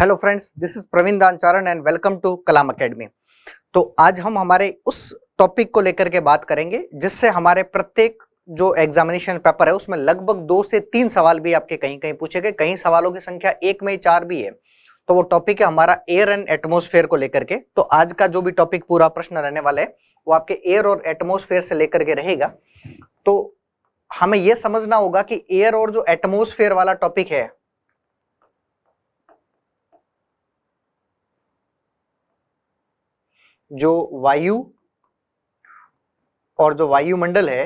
Hello friends, this is Praveen Dancharan and welcome to Kalam academy. तो आज हम हमारे उस टॉपिक को लेकर के बात करेंगे जिससे हमारे प्रत्येक जो एग्जामिनेशन पेपर है उसमें लगभग 2 से 3 सवाल भी आपके कहीं कहीं पूछे गए, कहीं सवालों की संख्या एक में ही 4 भी है। तो वो टॉपिक है हमारा एयर एंड एटमॉस्फेयर को लेकर के। तो आज का जो भी टॉपिक पूरा प्रश्न रहने वाला है वो आपके एयर और एटमॉस्फेयर से लेकर के रहेगा। तो हमें यह समझना होगा कि एयर और जो एटमॉस्फेयर वाला टॉपिक है, जो वायु और जो वायुमंडल है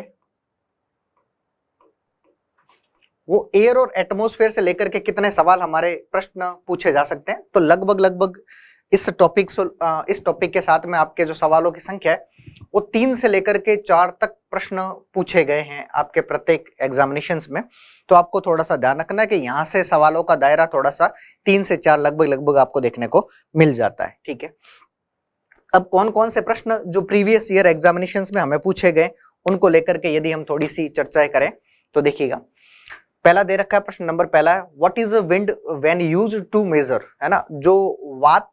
वो एयर और एटमॉस्फेयर से लेकर के कितने सवाल हमारे प्रश्न पूछे जा सकते हैं। तो लगभग इस टॉपिक के साथ में आपके जो सवालों की संख्या है वो 3 से लेकर के 4 तक प्रश्न पूछे गए हैं आपके प्रत्येक एग्जामिनेशंस में। तो आपको थोड़ा सा ध्यान रखना है कि यहाँ से सवालों का दायरा थोड़ा सा 3 से 4 लगभग आपको देखने को मिल जाता है। ठीक है, अब कौन कौन से प्रश्न जो प्रीवियस ईयर एग्जामिनेशंस में हमें पूछे गए उनको लेकर के यदि हम थोड़ी सी चर्चाएं करें तो देखिएगा, पहला दे रखा है प्रश्न नंबर पहला है, what is a wind when used to measure, है ना। जो वात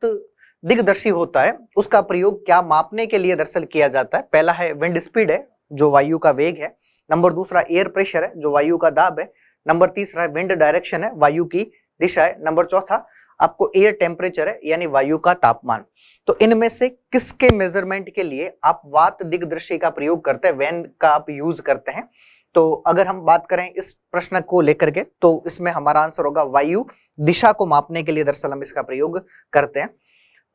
दिग्दर्शी होता है उसका प्रयोग क्या मापने के लिए दरअसल किया जाता है। पहला है विंड स्पीड है, जो वायु का वेग है। नंबर दूसरा एयर प्रेशर है, जो वायु का दाब है। नंबर तीसरा विंड डायरेक्शन है, वायु की दिशा है। नंबर चौथा आपको एयर टेम्परेचर है, यानी वायु का तापमान। तो इनमें से किसके मेजरमेंट के लिए आप वात दिग्दर्शी का प्रयोग करते हैं, वैन का आप यूज करते हैं। तो अगर हम बात करें इस प्रश्न को लेकर के तो इसमें हमारा आंसर होगा वायु दिशा को मापने के लिए दरअसल हम इसका प्रयोग करते हैं।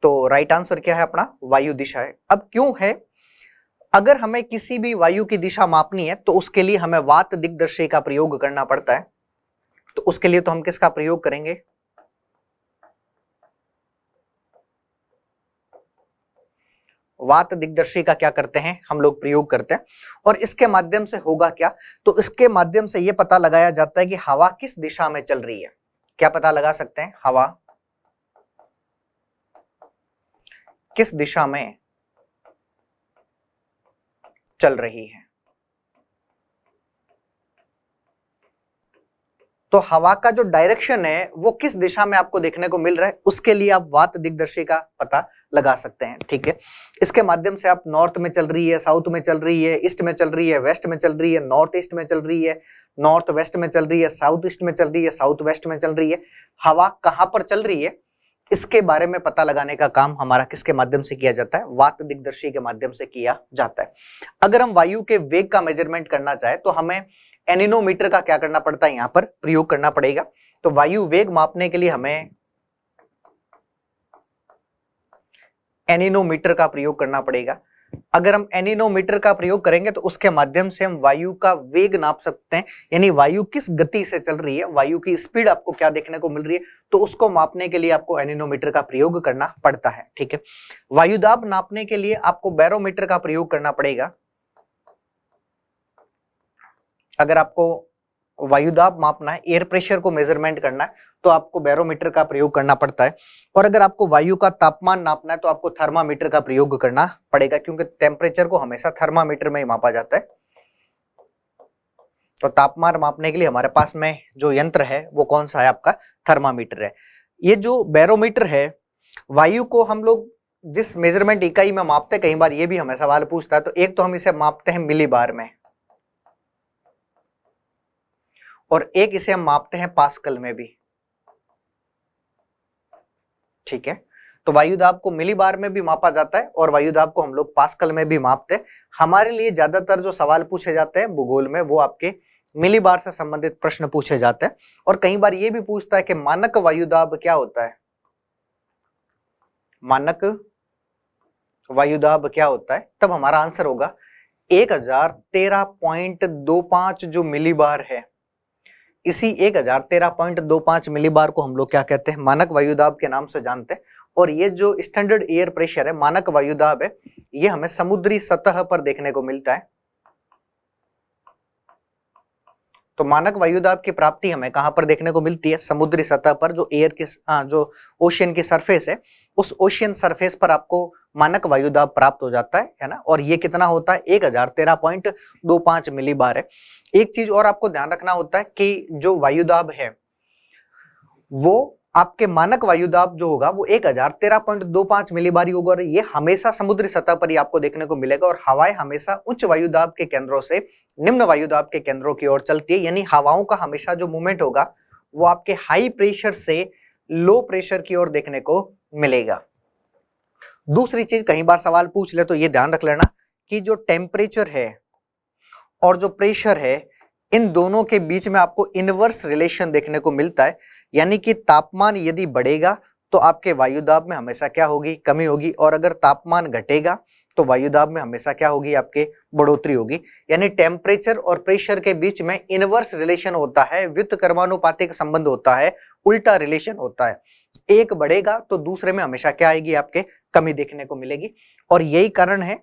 तो राइट आंसर क्या है अपना, वायु दिशा है। अब क्यों है, अगर हमें किसी भी वायु की दिशा मापनी है तो उसके लिए हमें वात दिग्दर्शी का प्रयोग करना पड़ता है। तो उसके लिए तो हम किसका प्रयोग करेंगे, वात दिग्दर्शी का क्या करते हैं हम लोग प्रयोग करते हैं। और इसके माध्यम से होगा क्या, तो इसके माध्यम से यह पता लगाया जाता है कि हवा किस दिशा में चल रही है। क्या पता लगा सकते हैं, हवा किस दिशा में चल रही है। तो हवा का जो डायरेक्शन है वो किस दिशा में आपको देखने को मिल रहा है, उसके लिए आप वात दिग्दर्शी का पता लगा सकते हैं। ठीक है, इसके माध्यम से आप नॉर्थ में चल रही है, साउथ में चल रही है, ईस्ट में चल रही है, वेस्ट में चल रही है, नॉर्थ ईस्ट में चल रही है, नॉर्थ वेस्ट में चल रही है, साउथ ईस्ट में चल रही है, साउथ वेस्ट में चल रही है, हवा कहां पर चल रही है इसके बारे में पता लगाने का काम हमारा किसके माध्यम से किया जाता है, वात दिग्दर्शी के माध्यम से किया जाता है। अगर हम वायु के वेग का मेजरमेंट करना चाहे तो हमें एनीनोमीटर का क्या करना पड़ता है, यहां पर प्रयोग करना पड़ेगा। तो वायु वेग मापने के लिए हमें एनीनोमीटर का प्रयोग करना पड़ेगा। अगर हम एनीनोमीटर का प्रयोग करेंगे तो उसके माध्यम से हम वायु का वेग नाप सकते हैं, यानी वायु किस गति से चल रही है, वायु की स्पीड आपको क्या देखने को मिल रही है, तो उसको मापने के लिए आपको एनीनोमीटर का प्रयोग करना पड़ता है। ठीक है, वायुदाब नापने के लिए आपको बैरोमीटर का प्रयोग करना पड़ेगा। अगर आपको वायुदाब मापना है, एयर प्रेशर को मेजरमेंट करना है तो आपको बैरोमीटर का प्रयोग करना पड़ता है। और अगर आपको वायु का तापमान नापना है तो आपको थर्मामीटर का प्रयोग करना पड़ेगा, क्योंकि टेम्परेचर को हमेशा थर्मामीटर में ही मापा जाता है। तो तापमान मापने के लिए हमारे पास में जो यंत्र है वो कौन सा है, आपका थर्मामीटर है। ये जो बैरोमीटर है, वायु को हम लोग जिस मेजरमेंट इकाई में मापते हैं, कई बार ये भी हमें सवाल पूछता है, तो एक तो हम इसे मापते हैं मिलीबार में और एक इसे हम मापते हैं पास्कल में भी। ठीक है, तो वायुदाब को मिलीबार में भी मापा जाता है और वायुदाब को हम लोग पास्कल में भी मापते हैं। हमारे लिए ज्यादातर जो सवाल पूछे जाते हैं भूगोल में वो आपके मिलीबार से संबंधित प्रश्न पूछे जाते हैं। और कई बार ये भी पूछता है कि मानक वायुदाब क्या होता है, मानक वायुदाब क्या होता है, तब हमारा आंसर होगा 1013.25 जो मिलीबार है, इसी 1013.25 मिलीबार को हम लोग क्या कहते हैं, मानक वायुदाब के नाम से जानते हैं। और ये जो स्टैंडर्ड एयर प्रेशर है, मानक वायुदाब है, ये हमें समुद्री सतह पर देखने को मिलता है। तो मानक वायुदाब की प्राप्ति हमें कहां पर देखने को मिलती है, समुद्री सतह पर। जो एयर की जो ओशियन की सरफेस है, उस ओशियन सरफेस पर आपको मानक वायुदाब प्राप्त हो जाता है ना। और ये कितना होता है, 1013.25 मिलीबार है। एक चीज और आपको ध्यान रखना होता है कि जो वायुदाब है वो आपके मानक वायुदाब जो होगा वो 1013.25 मिलीबार होगा और ये हमेशा समुद्री सतह पर ही आपको देखने को मिलेगा। और हवाएं हमेशा उच्च वायुदाब के केंद्रों से निम्न वायुदाब के केंद्रों की ओर चलती है, यानी हवाओं का हमेशा जो मूवमेंट होगा वो आपके हाई प्रेशर से लो प्रेशर की ओर देखने को मिलेगा। दूसरी चीज, कई बार सवाल पूछ ले तो ये ध्यान रख लेना कि जो टेम्परेचर है और जो प्रेशर है इन दोनों के बीच में आपको इनवर्स रिलेशन देखने को मिलता है, यानी कि तापमान यदि बढ़ेगा तो आपके वायुदाब में हमेशा क्या होगी, कमी होगी, और अगर तापमान घटेगा तो वायुदाब में हमेशा क्या होगी, आपके बढ़ोतरी होगी। यानी टेम्परेचर और प्रेशर के बीच में इनवर्स रिलेशन होता है, व्युत्क्रमानुपातिक संबंध होता है, उल्टा रिलेशन होता है। एक बढ़ेगा तो दूसरे में हमेशा क्या आएगी, आपके कमी देखने को मिलेगी। और यही कारण है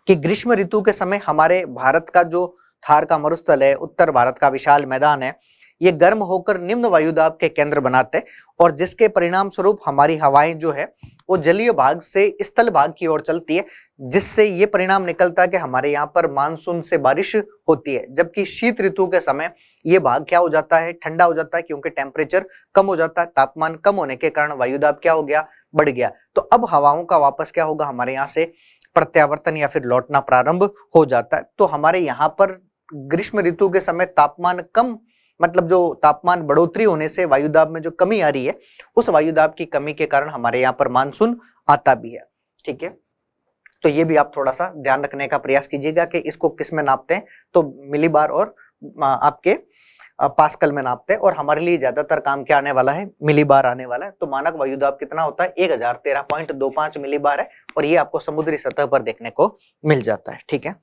कि ग्रीष्म ऋतु के समय हमारे भारत का जो थार का मरुस्थल है, उत्तर भारत का विशाल मैदान है, ये गर्म होकर निम्न वायुदाब के केंद्र बनाते हैं और जिसके परिणाम स्वरूप हमारी हवाएं जो है वो जलीय भाग से स्थल भाग की ओर चलती है, जिससे ये परिणाम निकलता है कि हमारे यहाँ पर मानसून से बारिश होती है। जबकि शीत ऋतु के समय ये भाग क्या हो जाता है, ठंडा हो जाता है, क्योंकि टेम्परेचर कम हो जाता है, तापमान कम होने के कारण वायुदाब क्या हो गया, बढ़ गया। तो अब हवाओं का वापस क्या होगा, हमारे यहाँ से प्रत्यावर्तन या फिर लौटना प्रारंभ हो जाता है। तो हमारे यहाँ पर ग्रीष्म ऋतु के समय तापमान कम, मतलब जो तापमान बढ़ोतरी होने से वायुदाब में जो कमी आ रही है, उस वायुदाब की कमी के कारण हमारे यहाँ पर मानसून आता भी है। ठीक है, तो ये भी आप थोड़ा सा ध्यान रखने का प्रयास कीजिएगा कि इसको किस में नापते हैं, तो मिलीबार और आपके पास्कल में नापते हैं, और हमारे लिए ज्यादातर काम क्या आने वाला है, मिलीबार आने वाला है। तो मानक वायुदाब कितना होता है, 1013.25 मिलीबार है, और ये आपको समुद्री सतह पर देखने को मिल जाता है। ठीक है,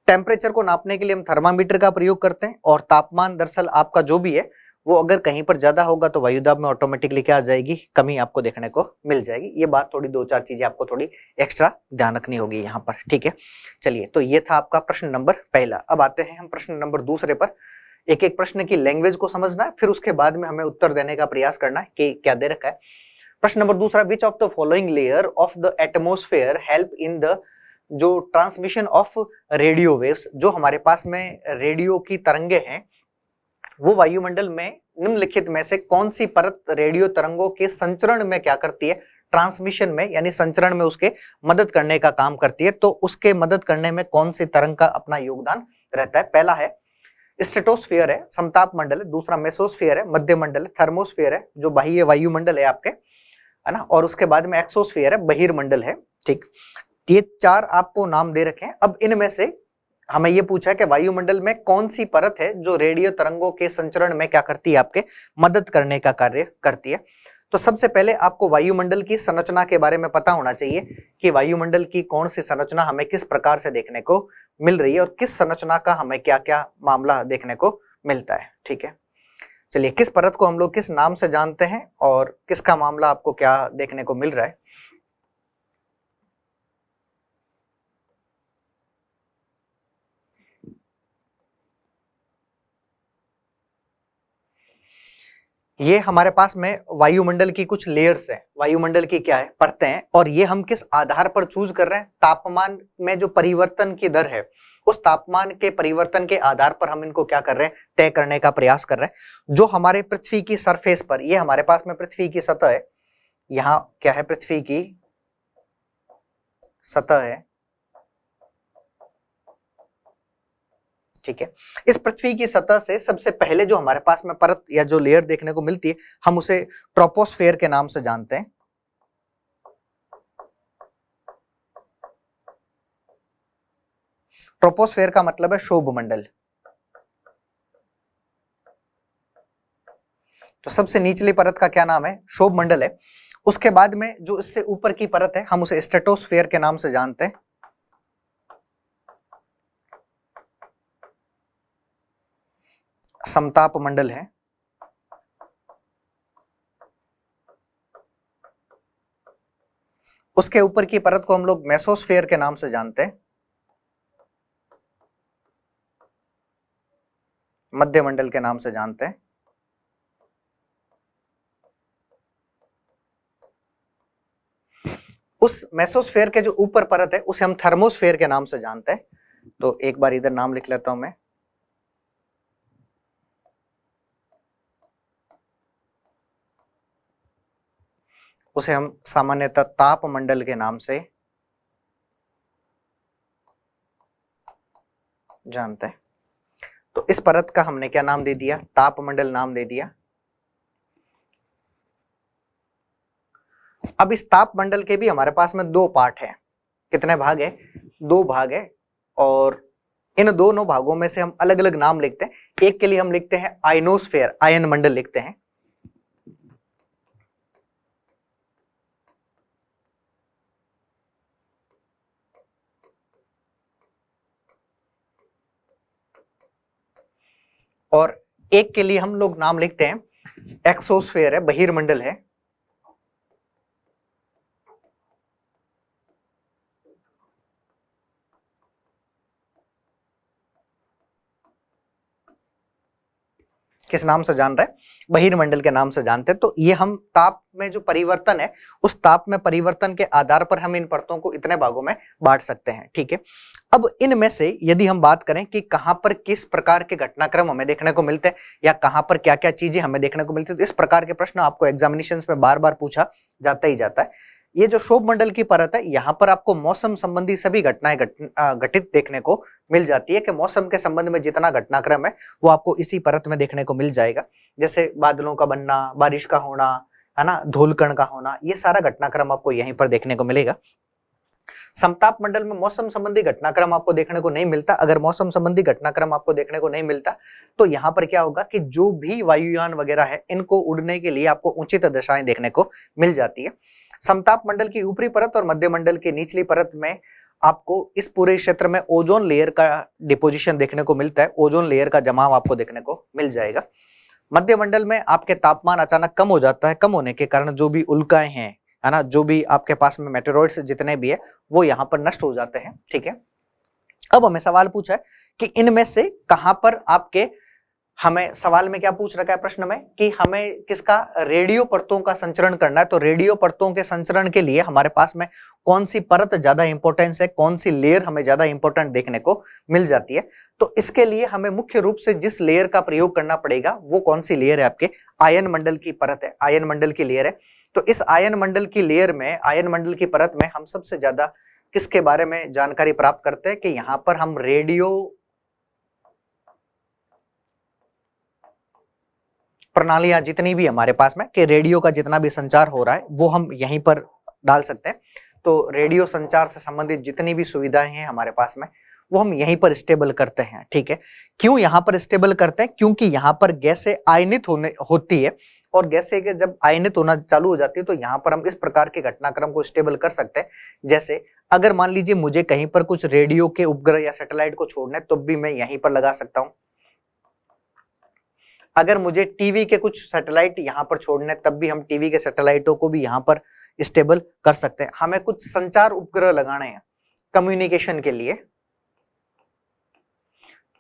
टेम्परेचर को नापने के लिए हम थर्मामीटर का प्रयोग करते हैं, और तापमान दरअसल आपका जो भी है वो अगर कहीं पर ज्यादा होगा तो वायुदाब में ऑटोमेटिकली क्या आ जाएगी, कमी आपको देखने को मिल जाएगी। ये बात थोड़ी, दो चार चीजें आपको थोड़ी एक्स्ट्रा ध्यान रखनी होगी यहाँ पर। ठीक है, चलिए, तो ये था आपका प्रश्न नंबर पहला। अब आते हैं हम प्रश्न नंबर दूसरे पर। एक एक प्रश्न की लैंग्वेज को समझना है, फिर उसके बाद में हमें उत्तर देने का प्रयास करना है कि क्या दे रखा है। प्रश्न नंबर दूसरा, which of the following layer of the atmosphere help in the जो ट्रांसमिशन ऑफ रेडियो वेव्स, जो हमारे पास में रेडियो की तरंगे हैं, वो वायुमंडल में निम्नलिखित में से कौन सी परत रेडियो तरंगों के संचरण में क्या करती है, ट्रांसमिशन में यानी संचरण में उसके मदद करने का काम करती है। तो उसके मदद करने में कौन सी तरंग का अपना योगदान रहता है। पहला है स्ट्रेटोस्फीयर है, समताप मंडल है। दूसरा मेसोस्फीयर है, मध्य मंडल है। थर्मोस्फीयर है, जो बाह्य वायुमंडल है आपके, है ना। और उसके बाद में एक्सोस्फीयर है, बहिर्मंडल है। ठीक, ये चार आपको नाम दे रखे हैं। अब इनमें से हमें ये पूछा है कि वायुमंडल में कौन सी परत है जो रेडियो तरंगों के संचरण में क्या करती है, आपके मदद करने का कार्य करती है। तो सबसे पहले आपको वायुमंडल की संरचना के बारे में पता होना चाहिए कि वायुमंडल की कौन सी संरचना हमें किस प्रकार से देखने को मिल रही है और किस संरचना का हमें क्या क्या मामला देखने को मिलता है। ठीक है, चलिए, किस परत को हम लोग किस नाम से जानते हैं और किसका मामला आपको क्या देखने को मिल रहा है। ये हमारे पास में वायुमंडल की कुछ लेयर्स हैं, वायुमंडल की क्या है, परतें हैं, और ये हम किस आधार पर चूज कर रहे हैं, तापमान में जो परिवर्तन की दर है उस तापमान के परिवर्तन के आधार पर हम इनको क्या कर रहे हैं, तय करने का प्रयास कर रहे हैं। जो हमारे पृथ्वी की सरफेस पर, ये हमारे पास में पृथ्वी की सतह है, यहाँ क्या है, पृथ्वी की सतह है। ठीक है, इस पृथ्वी की सतह से सबसे पहले जो हमारे पास में परत या जो लेयर देखने को मिलती है, हम उसे ट्रोपोस्फेयर के नाम से जानते हैं। ट्रोपोस्फेयर का मतलब है शोभ मंडल। तो सबसे निचली परत का क्या नाम है, शोभ मंडल है। उसके बाद में जो इससे ऊपर की परत है हम उसे स्ट्रेटोस्फेयर के नाम से जानते हैं। समताप मंडल है। उसके ऊपर की परत को हम लोग मेसोस्फेयर के नाम से जानते हैं। मध्य मंडल के नाम से जानते हैं। उस मेसोस्फेयर के जो ऊपर परत है उसे हम थर्मोस्फेयर के नाम से जानते हैं। तो एक बार इधर नाम लिख लेता हूं मैं, उसे हम सामान्यतः तापमंडल के नाम से जानते हैं। तो इस परत का हमने क्या नाम दे दिया? तापमंडल नाम दे दिया। अब इस तापमंडल के भी हमारे पास में दो पार्ट है। कितने भाग है? दो भाग है, और इन दोनों भागों में से हम अलग अलग नाम लिखते हैं। एक के लिए हम लिखते हैं आयनोस्फेयर, आयन मंडल लिखते हैं। और एक के लिए हम लोग नाम लिखते हैं एक्सोस्फेयर है, बहिर्मंडल है। किस नाम से जान रहे हैं? बहिर्मंडल के नाम से जानते हैं। तो ये हम ताप में जो परिवर्तन है, उस ताप में परिवर्तन के आधार पर हम इन परतों को इतने भागों में बांट सकते हैं। ठीक है, अब इनमें से यदि हम बात करें कि कहां पर किस प्रकार के घटनाक्रम हमें देखने को मिलते हैं या कहां पर क्या क्या चीजें हमें देखने को मिलती है, तो इस प्रकार के प्रश्न आपको एग्जामिनेशंस में बार बार पूछा जाता ही जाता है। ये जो क्षोभ मंडल की परत है, यहाँ पर आपको मौसम संबंधी सभी घटनाएं घटित देखने को मिल जाती है कि मौसम के संबंध में जितना घटनाक्रम है वो आपको इसी परत में देखने को मिल जाएगा। जैसे बादलों का बनना, बारिश का होना, है ना, धूलकण का होना, ये सारा घटनाक्रम आपको यहीं पर देखने को मिलेगा। समताप मंडल में मौसम संबंधी घटनाक्रम आपको देखने को नहीं मिलता। अगर मौसम संबंधी घटनाक्रम आपको देखने को नहीं मिलता तो यहाँ पर क्या होगा कि जो भी वायुयान वगैरह है, इनको उड़ने के लिए आपको उचित दशाएं देखने को मिल जाती है। समताप मंडल की ऊपरी परत और मध्य मंडल की निचली परत में आपको इस पूरे क्षेत्र में ओजोन लेयर का डिपोजिशन देखने को मिलता है, ओजोन लेयर का जमाव आपको देखने को मिल जाएगा। मध्य मंडल में आपके तापमान अचानक कम हो जाता है, कम होने के कारण जो भी उल्काएं हैं, है ना, जो भी आपके पास में मेटेरॉइड्स जितने भी है वो यहाँ पर नष्ट हो जाते हैं। ठीक है, अब हमें सवाल पूछा है कि इनमें से कहां पर आपके, हमें सवाल में क्या पूछ रखा है प्रश्न में कि हमें किसका, रेडियो परतों का संचरण करना है। तो रेडियो परतों के संचरण के लिए हमारे पास में कौन सी परत ज्यादा इंपॉर्टेंस है, कौन सी लेयर हमें ज्यादा इंपॉर्टेंट देखने को मिल जाती है। तो इसके लिए हमें मुख्य रूप से जिस लेयर का प्रयोग करना पड़ेगा वो कौन सी लेयर है? आपके आयन मंडल की परत है, आयन मंडल की लेयर है। तो इस आयन मंडल की लेयर में, आयन मंडल की परत में हम सबसे ज्यादा किसके बारे में जानकारी प्राप्त करते हैं कि यहां पर हम रेडियो प्रणालियां जितनी भी हमारे पास में, कि रेडियो का जितना भी संचार हो रहा है वो हम यहीं पर डाल सकते हैं। तो रेडियो संचार से संबंधित जितनी भी सुविधाएं हैं हमारे पास में वो हम यहीं पर स्टेबल करते हैं। ठीक है, क्यों यहां पर स्टेबल करते हैं? क्योंकि यहां पर गैसें आयनित होती है, और गैसें के जब आयनित होना चालू हो जाती है तो यहाँ पर हम इस प्रकार के घटनाक्रम को स्टेबल कर सकते हैं। जैसे अगर मान लीजिए मुझे कहीं पर कुछ रेडियो के उपग्रह या सैटेलाइट को छोड़ना है तो भी मैं यहीं पर लगा सकता हूं। अगर मुझे टीवी के कुछ सैटेलाइट यहाँ पर छोड़ने तब भी हम टीवी के सैटेलाइटों को भी यहाँ पर स्टेबल कर सकते हैं। हमें कुछ संचार उपग्रह लगाने हैं कम्युनिकेशन के लिए,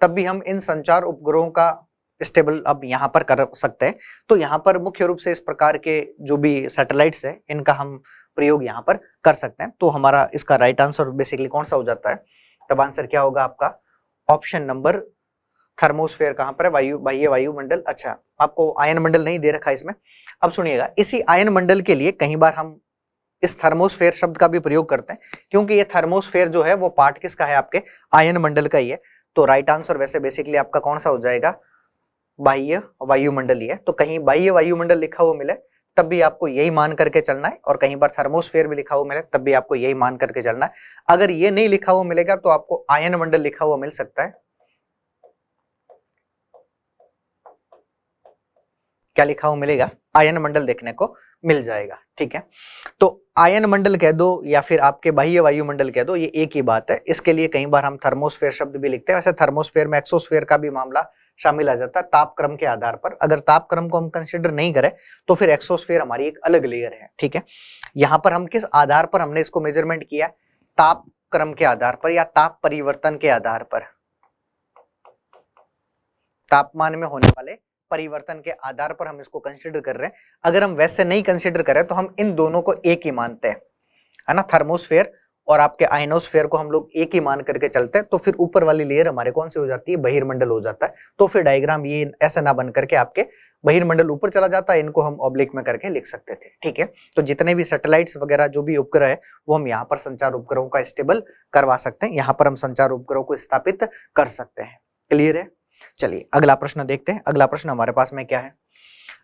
तब भी हम इन संचार उपग्रहों का स्टेबल अब यहाँ पर कर सकते हैं। तो यहाँ पर मुख्य रूप से इस प्रकार के जो भी सैटेलाइट्स है इनका हम प्रयोग यहाँ पर कर सकते हैं। तो हमारा इसका राइट आंसर बेसिकली कौन सा हो जाता है? तब आंसर क्या होगा आपका? Option number thermosphere. कहां पर है? वायु, बाह्य वायुमंडल। अच्छा, आपको आयन मंडल नहीं दे रखा इसमें। अब सुनिएगा, इसी आयन मंडल के लिए कई बार हम इस थर्मोस्फेयर शब्द का भी प्रयोग करते हैं, क्योंकि ये थर्मोस्फेयर जो है वो पार्ट किसका है? आपके आयन मंडल का ही है। तो राइट आंसर वैसे बेसिकली आपका कौन सा हो जाएगा? बाह्य वायुमंडल ही है। तो कहीं बाह्य वायुमंडल लिखा हुआ मिले तब भी आपको यही मान करके चलना है, और कहीं पर थर्मोस्फेयर भी लिखा हुआ मिले तब भी आपको यही मान करके चलना है। अगर ये नहीं लिखा हुआ मिलेगा तो आपको आयन मंडल लिखा हुआ मिल सकता है। क्या लिखा हुआ मिलेगा? आयन मंडल देखने को मिल जाएगा। ठीक है, तो आयन मंडल कह दो या फिर आपके बाह्य वायुमंडल कह दो, ये एक ही बात है। इसके लिए कई बार हम थर्मोस्फेयर शब्द भी लिखते हैं। वैसे थर्मोस्फेयर में एक्सोस्फेयर का भी मामला शामिल आ जाता है तापक्रम के आधार पर। अगर तापक्रम को हम कंसिडर नहीं करें तो फिर एक्सोस्फेयर हमारी एक अलग लेयर है। ठीक है, यहाँ पर हम किस आधार पर हमने इसको मेजरमेंट किया? तापक्रम के आधार पर या ताप परिवर्तन के आधार पर, तापमान में होने वाले परिवर्तन के आधार पर हम इसको कंसीडर कर रहे हैं। अगर हम वैसे नहीं कंसीडर करें तो हम इन दोनों को एक ही मानते हैं, है ना, थर्मोस्फेयर और आपके आयनोस्फेयर को हम लोग एक ही मान करके चलते हैं। तो फिर ऊपर वाली लेयर हमारे कौन सी हो जाती है? बहिर्मंडल हो जाता है। तो फिर डायग्राम ये ऐसा ना बन करके आपके बहिर्मंडल ऊपर चला जाता है, इनको हम ऑब्लिक में करके लिख सकते थे। ठीक है, तो जितने भी सैटेलाइट्स वगैरह जो भी उपग्रह है वो हम यहाँ पर संचार उपग्रहों का स्टेबल करवा सकते हैं, यहाँ पर हम संचार उपग्रहों को स्थापित कर सकते हैं। क्लियर है? चलिए अगला प्रश्न देखते हैं। अगला प्रश्न हमारे पास में क्या है?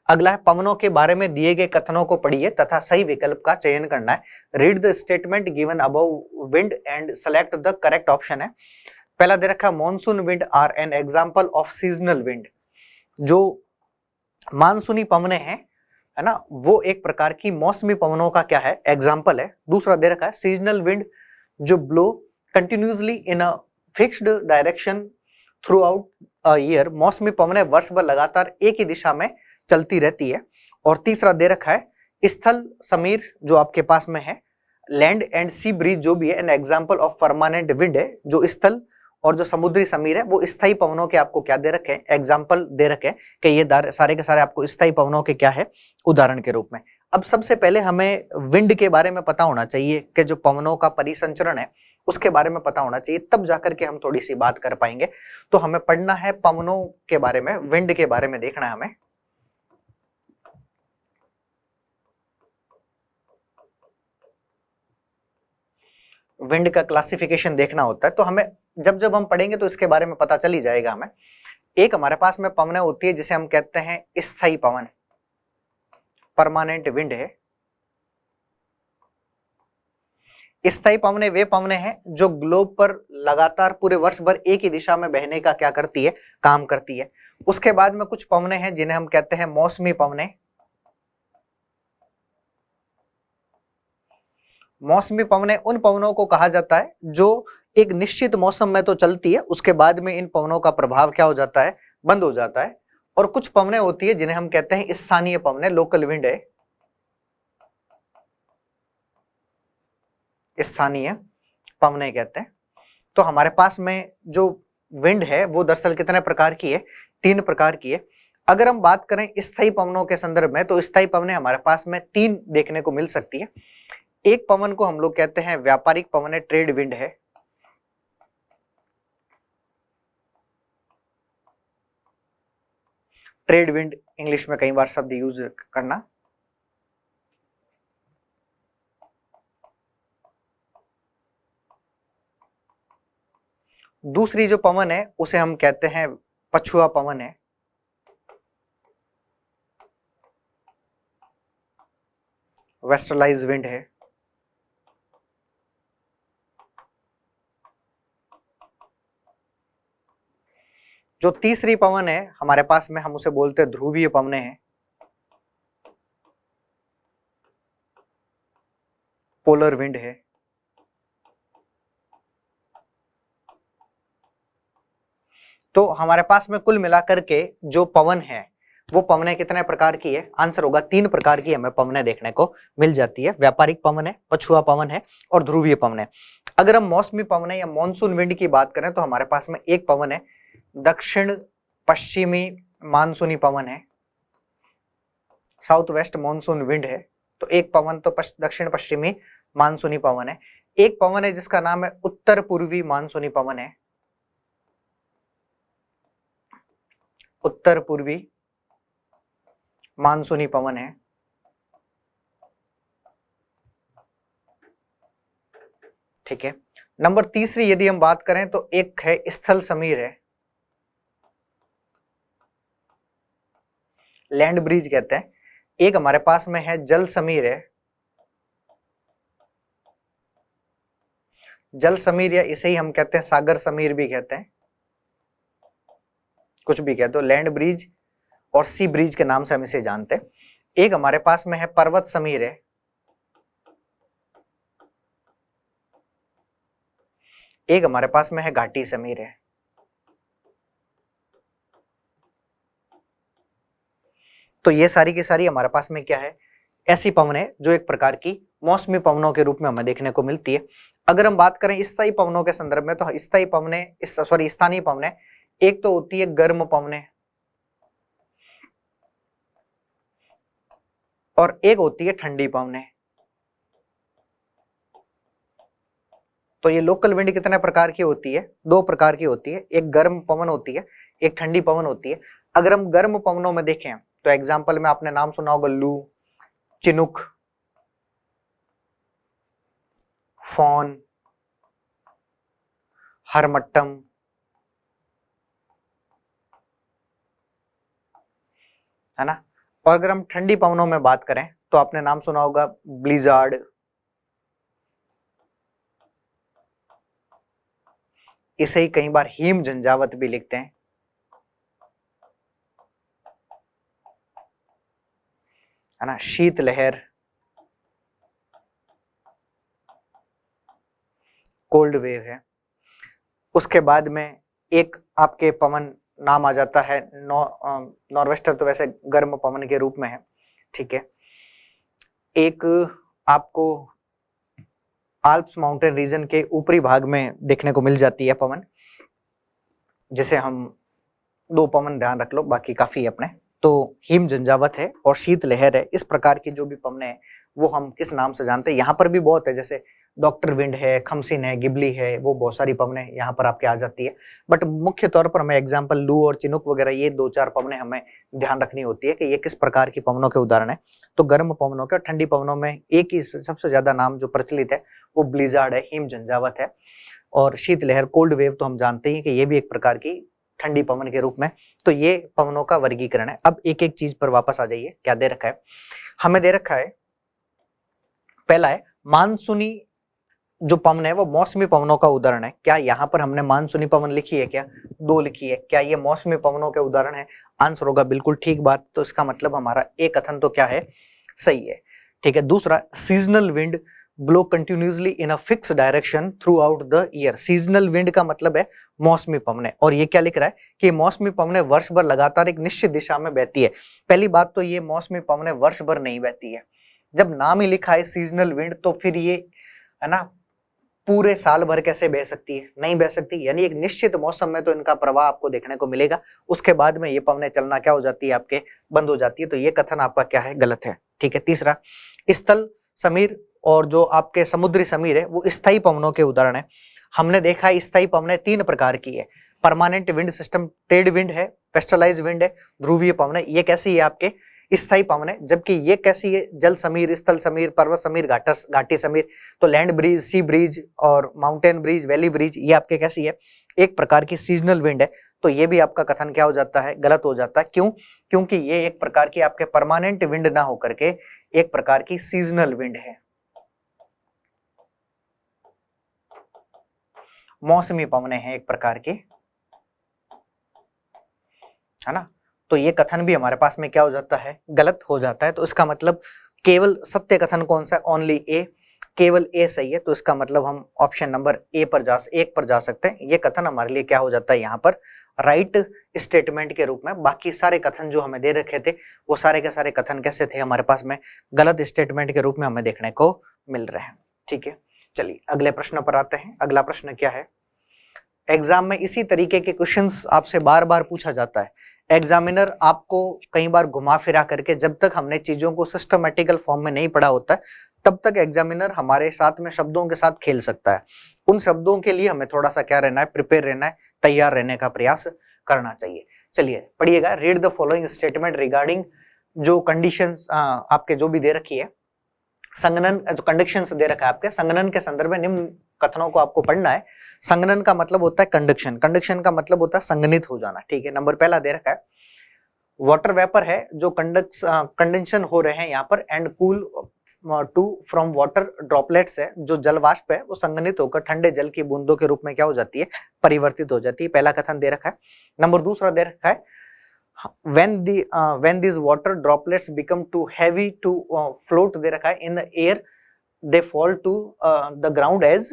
अगला है, पवनों के बारे में दिए गए कथनों को पढ़िए तथा सही विकल्प का चयन करना है। Read the statement given above wind and select the correct option है। पहला दे रखा, monsoon wind are an example of seasonal wind. जो मानसूनी पवने हैं, है ना, वो एक प्रकार की मौसमी पवनों का क्या है? एग्जाम्पल है। दूसरा दे रखा है, सीजनल विंड जो blow continuously in a fixed direction through out a year. मौसमी पवनें वर्ष भर लगातार एक ही दिशा में चलती रहती है। और तीसरा दे रखा है, स्थल समीर जो आपके पास में है, लैंड एंड सी ब्रीज जो भी है N example of permanent wind है। जो स्थल और जो समुद्री समीर है वो स्थायी पवनों के आपको क्या दे रखे हैं? एग्जाम्पल दे रखे हैं कि ये सारे के सारे आपको स्थायी पवनों के क्या है? उदाहरण के रूप में। अब सबसे पहले हमें विंड के बारे में पता होना चाहिए कि जो पवनों का परिसंचरण है उसके बारे में पता होना चाहिए, तब जाकर के हम थोड़ी सी बात कर पाएंगे। तो हमें पढ़ना है पवनों के बारे में, विंड के बारे में देखना है हमें। विंड का क्लासिफिकेशन देखना होता है, तो हमें जब जब हम पढ़ेंगे तो इसके बारे में पता चल ही जाएगा हमें। एक हमारे पास में पवनें होती है जिसे हम कहते हैं स्थायी पवन, परमानेंट विंड है। स्थायी पवनें वे पवनें हैं जो ग्लोब पर लगातार पूरे वर्ष भर एक ही दिशा में बहने का क्या करती है? काम करती है। उसके बाद में कुछ पवनें हैं जिन्हें हम कहते हैं मौसमी पवनें। मौसमी पवनें उन पवनों को कहा जाता है जो एक निश्चित मौसम में तो चलती है, उसके बाद में इन पवनों का प्रभाव क्या हो जाता है? बंद हो जाता है। और कुछ पवनें होती है जिन्हें हम कहते हैं स्थानीय पवनें, लोकल विंड है। स्थानीय पवनें कहते हैं। तो हमारे पास में जो विंड है वो दरअसल कितने प्रकार की है? 3 प्रकार की है। अगर हम बात करें स्थायी पवनों के संदर्भ में, तो स्थायी पवनें हमारे पास में 3 देखने को मिल सकती है। एक पवन को हम लोग कहते हैं व्यापारिक पवनें, ट्रेड विंड है। ट्रेड विंड इंग्लिश में कई बार शब्द यूज करना। दूसरी जो पवन है उसे हम कहते हैं पछुआ पवन है। वेस्टर्लाइज विंड है। जो तीसरी पवन है हमारे पास में, हम उसे बोलते हैं ध्रुवीय पवनें हैं, पोलर विंड है। तो हमारे पास में कुल मिलाकर के जो पवन है वो पवनें कितने प्रकार की है? आंसर होगा 3 प्रकार की हमें पवनें देखने को मिल जाती है। व्यापारिक पवन है, पछुआ पवन है और ध्रुवीय पवन है। अगर हम मौसमी पवन या मॉनसून विंड की बात करें तो हमारे पास में एक पवन है दक्षिण पश्चिमी मानसूनी पवन है, साउथ वेस्ट मॉनसून विंड है। तो एक पवन तो दक्षिण पश्चिमी मानसूनी पवन है। एक पवन है जिसका नाम है उत्तर पूर्वी मानसूनी पवन है, उत्तर पूर्वी मानसूनी पवन है। ठीक है। नंबर तीसरी यदि हम बात करें तो एक है स्थल समीर है, लैंड ब्रीज कहते हैं। एक हमारे पास में है जल समीर है, जल समीर या इसे ही हम कहते हैं सागर समीर भी कहते हैं, कुछ भी कहते हो। लैंड ब्रिज और सी ब्रिज के नाम से हम इसे जानते हैं। एक हमारे पास में है पर्वत समीर है, एक हमारे पास में है घाटी समीर है। तो ये सारी की सारी हमारे पास में क्या है? ऐसी पवनें जो एक प्रकार की मौसमी पवनों के रूप में हमें देखने को मिलती है। अगर हम बात करें स्थायी पवनों के संदर्भ में, तो स्थायी पवनें स्थानीय पवनें एक तो होती है गर्म पवनें और एक होती है ठंडी पवनें। तो ये लोकल विंड कितने प्रकार की होती है? 2 प्रकार की होती है, एक गर्म पवन होती है, एक ठंडी पवन होती है। अगर हम गर्म पवनों में देखें तो एग्जाम्पल में आपने नाम सुना होगा लू, चिनुक, फॉन, हरमट्टम, है ना। और अगर हम ठंडी पवनों में बात करें तो आपने नाम सुना होगा ब्लिजार्ड, इसे ही कई बार हिम झंझावत भी लिखते हैं, है ना। शीत लहर, कोल्ड वेव है। उसके बाद में एक आपके पवन नाम आ जाता है नॉर्वेस्टर, तो वैसे गर्म पवन के रूप में है, ठीक है। एक आपको आल्प्स माउंटेन रीजन के ऊपरी भाग में देखने को मिल जाती है पवन, जिसे हम दो पवन ध्यान रख लो, बाकी काफी है अपने। तो हिम झंझावत है और शीत लहर है। इस प्रकार की जो भी पवने हैं वो हम किस नाम से जानते हैं। यहाँ पर भी बहुत है, जैसे डॉक्टर विंड है, खमसिन है, गिबली है, वो बहुत सारी पवने यहाँ पर आपके आ जाती है। बट मुख्य तौर पर हमें एग्जाम्पल लू और चिनुक वगैरह ये दो चार पवने हमें ध्यान रखनी होती है कि ये किस प्रकार की पवनों के उदाहरण है। तो गर्म पवनों के और ठंडी पवनों में एक ही सबसे ज्यादा नाम जो प्रचलित है वो ब्लिजार्ड है, हिम झंझावत है। और शीत लहर, कोल्ड वेव तो हम जानते हैं कि ये भी एक प्रकार की ठंडी पवन के रूप में। तो ये पवनों का वर्गीकरण है। अब एक एक चीज पर वापस आ जाइए, क्या दे रखा है हमें। दे रखा है पहला है मानसूनी जो पवन है वो मौसमी पवनों का उदाहरण है। क्या यहाँ पर हमने मानसूनी पवन लिखी है? क्या दो लिखी है? क्या ये मौसमी पवनों के उदाहरण है? आंसर होगा बिल्कुल ठीक बात। तो इसका मतलब हमारा एक कथन तो क्या है, सही है, ठीक है। दूसरा, seasonal wind blow continuously in a fix direction through out the year. Seasonal wind का मतलब है मौसमी पवने, और ये क्या लिख रहा है कि मौसमी पवने वर्ष भर लगातार एक निश्चित दिशा में बहती है। पहली बात तो ये मौसमी पवने वर्ष भर नहीं बहती है। जब नाम ही लिखा है सीजनल विंड तो फिर ये, है ना, पूरे साल भर कैसे बह सकती है? नहीं बह सकती। यानी एक निश्चित मौसम में तो इनका प्रवाह आपको देखने को मिलेगा, उसके बाद में ये पवने चलना क्या हो जाती है, आपके बंद हो जाती है। तो ये कथन आपका क्या है, गलत है, ठीक है। तीसरा, स्थल समीर और जो आपके समुद्री समीर है वो स्थायी पवनों के उदाहरण है। हमने देखा है स्थायी पवने तीन प्रकार की है। Permanent wind system, trade wind है, वेस्टर्लाइज विंड है, ध्रुवीय पवन है। ये कैसी है, आपके स्थायी पवन है। जबकि ये कैसी है, जल समीर, स्थल समीर, पर्वत समीर, घाटी समीर। तो लैंड ब्रीज, सी ब्रीज और माउंटेन ब्रीज, वैली ब्रीज, ये आपके कैसी है, एक प्रकार की सीजनल विंड है। तो ये भी आपका कथन क्या हो जाता है, गलत हो जाता है। क्यों? क्योंकि ये एक प्रकार की आपके परमानेंट विंड ना होकर के एक प्रकार की सीजनल विंड है, मौसमी पवने हैं एक प्रकार की, है ना। तो ये कथन भी हमारे पास में क्या हो जाता है, गलत हो जाता है। तो इसका मतलब केवल सत्य कथन कौन सा है, ओनली ए, केवल ए सही है। तो इसका मतलब हम ऑप्शन नंबर एक पर जा सकते हैं। ये कथन हमारे लिए क्या हो जाता है, यहाँ पर राइट स्टेटमेंट के रूप में। बाकी सारे कथन जो हमें दे रखे थे वो सारे के सारे कथन कैसे थे, हमारे पास में गलत स्टेटमेंट के रूप में हमें देखने को मिल रहे हैं, ठीक है। चलिए अगले प्रश्न पर आते हैं। अगला प्रश्न क्या है, एग्जाम में इसी तरीके के क्वेश्चंस आपसे बार बार पूछा जाता है। एग्जामिनर आपको कई बार घुमा फिरा करके, जब तक हमने चीजों को सिस्टमेटिकल फॉर्म में नहीं पढ़ा होता है तब तक एग्जामिनर हमारे साथ में शब्दों के साथ खेल सकता है। उन शब्दों के लिए हमें थोड़ा सा क्या रहना है, प्रिपेयर रहना है, तैयार रहने का प्रयास करना चाहिए। चलिए पढ़िएगा, read the following statement regarding जो कंडीशंस आपके जो भी दे रखी है, संगणन जो कंडक्शंस दे रखा है आपके, संगणन के संदर्भ में निम्न कथनों को आपको पढ़ना है। संगणन का मतलब होता है कंडक्शन, कंडक्शन का मतलब होता है संगनित हो जाना, ठीक है। नंबर पहला दे रखा है, वाटर वेपर है जो कंडेंशन हो रहे हैं यहाँ पर, and cool to from water droplets है, जो जल वाष्प है वो संगनित होकर ठंडे जल की बूंदों के रूप में क्या हो जाती है, परिवर्तित हो जाती है। पहला कथन दे रखा है। नंबर दूसरा दे रखा है, when these water droplets become too heavy to float दे रखा है in the air, they fall to the ground as,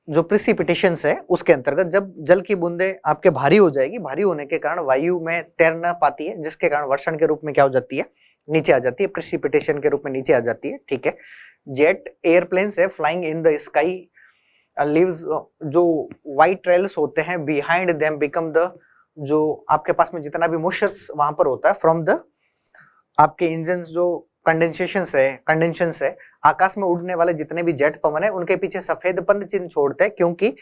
जो प्रिसिपिटेशंस है उसके अंतर्गत जब जल की बूंदे आपके भारी हो जाएगी, भारी होने के कारण वायु में तैर न पाती है, जिसके कारण वर्षण के रूप में क्या हो जाती है, नीचे आ जाती है, प्रिसिपिटेशन के रूप में नीचे आ जाती है, ठीक है। जेट एयरप्लेन्स है flying in the sky leaves, जो व्हाइट ट्रेल्स होते हैं बिहाइंड देम बिकम द, जो आपके पास में जितना भी मोशंस वहां पर होता है फ्रॉम द आपके इंजन, जो कंडेंशंस है, आकाश में उड़ने वाले जितने भी जेट पवन है उनके पीछे सफेद पन्न चिन्ह छोड़ते हैं, क्योंकि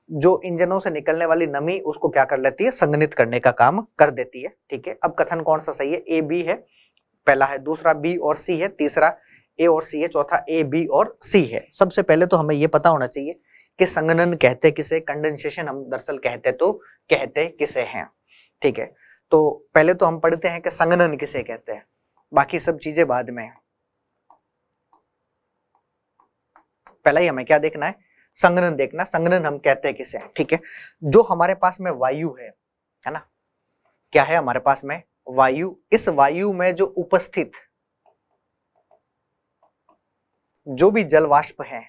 जो इंजनों से निकलने वाली नमी उसको क्या कर लेती है, संघनित करने का काम कर देती है, ठीक है। अब कथन कौन सा सही है, ए बी है, पहला है, दूसरा बी और सी है, तीसरा ए और सी है, चौथा ए बी और सी है। सबसे पहले तो हमें ये पता होना चाहिए कि संघनन कहते किसे, कंडेंसेशन हम दरअसल कहते किसे हैं। ठीक है, तो पहले तो हम पढ़ते हैं कि संघनन किसे कहते हैं, बाकी सब चीजें बाद में। पहला ही हमें क्या देखना है, संघनन देखना। संघनन हम कहते किसे हैं। ठीक है, जो हमारे पास में वायु है ना, क्या है हमारे पास में वायु, इस वायु में जो उपस्थित जो भी जल वाष्प है,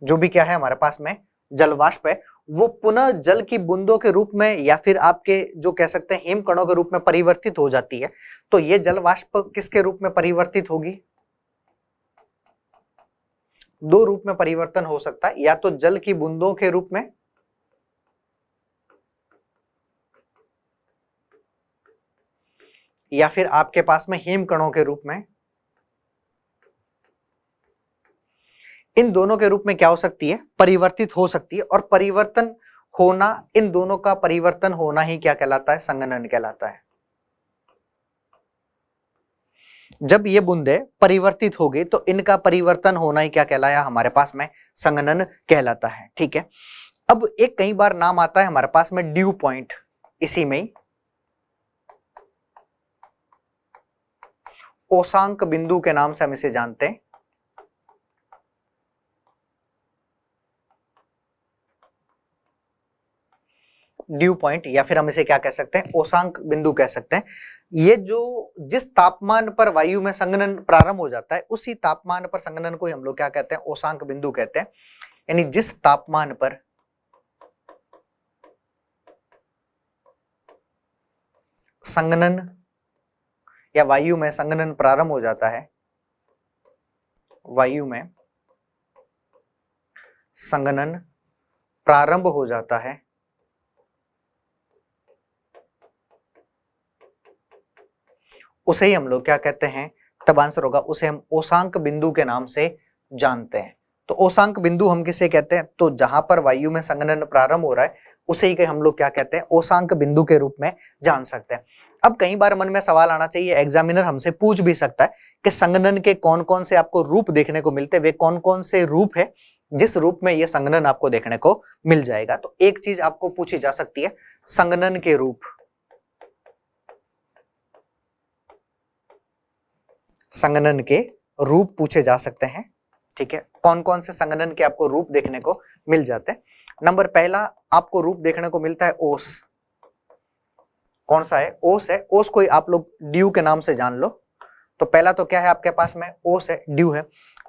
जो भी क्या है हमारे पास में जल वाष्प है, वो पुनः जल की बूंदों के रूप में या फिर आपके जो कह सकते हैं हिम कणों के रूप में परिवर्तित हो जाती है। तो ये जल वाष्प किसके रूप में परिवर्तित होगी, दो रूप में परिवर्तन हो सकता है, या तो जल की बूंदों के रूप में या फिर आपके पास में हिम कणों के रूप में। इन दोनों के रूप में क्या हो सकती है, परिवर्तित हो सकती है। और परिवर्तन होना, इन दोनों का परिवर्तन होना ही क्या कहलाता है, संघनन कहलाता है। जब ये बूंदे परिवर्तित हो गई तो इनका परिवर्तन होना ही क्या कहलाया हमारे पास में, संघनन कहलाता है। ठीक है, अब एक कई बार नाम आता है हमारे पास में ड्यू पॉइंट, इसी में ओसांक बिंदु के नाम से हम इसे जानते हैं। ड्यू पॉइंट, या फिर हम इसे क्या कह सकते हैं, ओसांक बिंदु कह सकते हैं। ये जो जिस तापमान पर वायु में संघनन प्रारंभ हो जाता है, उसी तापमान पर संघनन को हम लोग क्या कहते हैं, ओसांक बिंदु कहते हैं। यानी जिस तापमान पर संघनन या वायु में संघनन प्रारंभ हो जाता है, वायु में संघनन प्रारंभ हो जाता है, उसे ही हम लोग क्या कहते हैं, तब आंसर होगा, उसे हम ओसांक बिंदु के नाम से जानते हैं। तो ओसांक बिंदु हम किसे कहते हैं, तो जहां पर वायु में संघनन प्रारंभ हो रहा है उसे ही हम लोग क्या कहते हैं, ओसांक बिंदु के रूप में जान सकते हैं। अब कई बार मन में सवाल आना चाहिए, एग्जामिनर हमसे पूछ भी सकता है कि संघनन के कौन कौन से आपको रूप देखने को मिलते हैं, वे कौन कौन से रूप है जिस रूप में यह संघनन आपको देखने को मिल जाएगा। तो एक चीज आपको पूछी जा सकती है, संघनन के रूप, संघनन के रूप पूछे जा सकते हैं। ठीक है, कौन कौन से संघनन के आपको रूप देखने को मिल जाते हैं। नंबर पहला आपको रूप देखने को मिलता है ओस। कौन सा है, ओस है। ओस को आप लोग ड्यू के नाम से जान लो। तो पहला तो क्या है आपके पास में, ओस है, ड्यू है।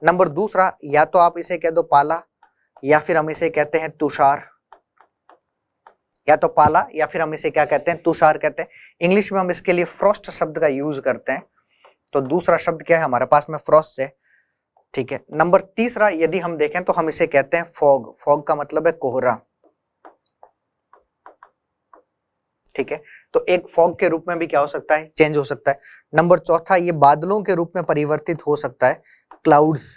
नंबर दूसरा, या तो आप इसे कह दो पाला, या फिर हम इसे कहते हैं तुषार, या तो पाला या फिर हम इसे क्या कहते हैं, तुषार कहते हैं। इंग्लिश में हम इसके लिए फ्रॉस्ट शब्द का यूज करते हैं। तो दूसरा शब्द क्या है हमारे पास में, फ्रॉस्ट है। ठीक है, नंबर तीसरा यदि हम देखें तो हम इसे कहते हैं फॉग। फॉग का मतलब है कोहरा। ठीक है, तो एक फॉग के रूप में भी क्या हो सकता है, चेंज हो सकता है। नंबर चौथा, ये बादलों के रूप में परिवर्तित हो सकता है, क्लाउड्स।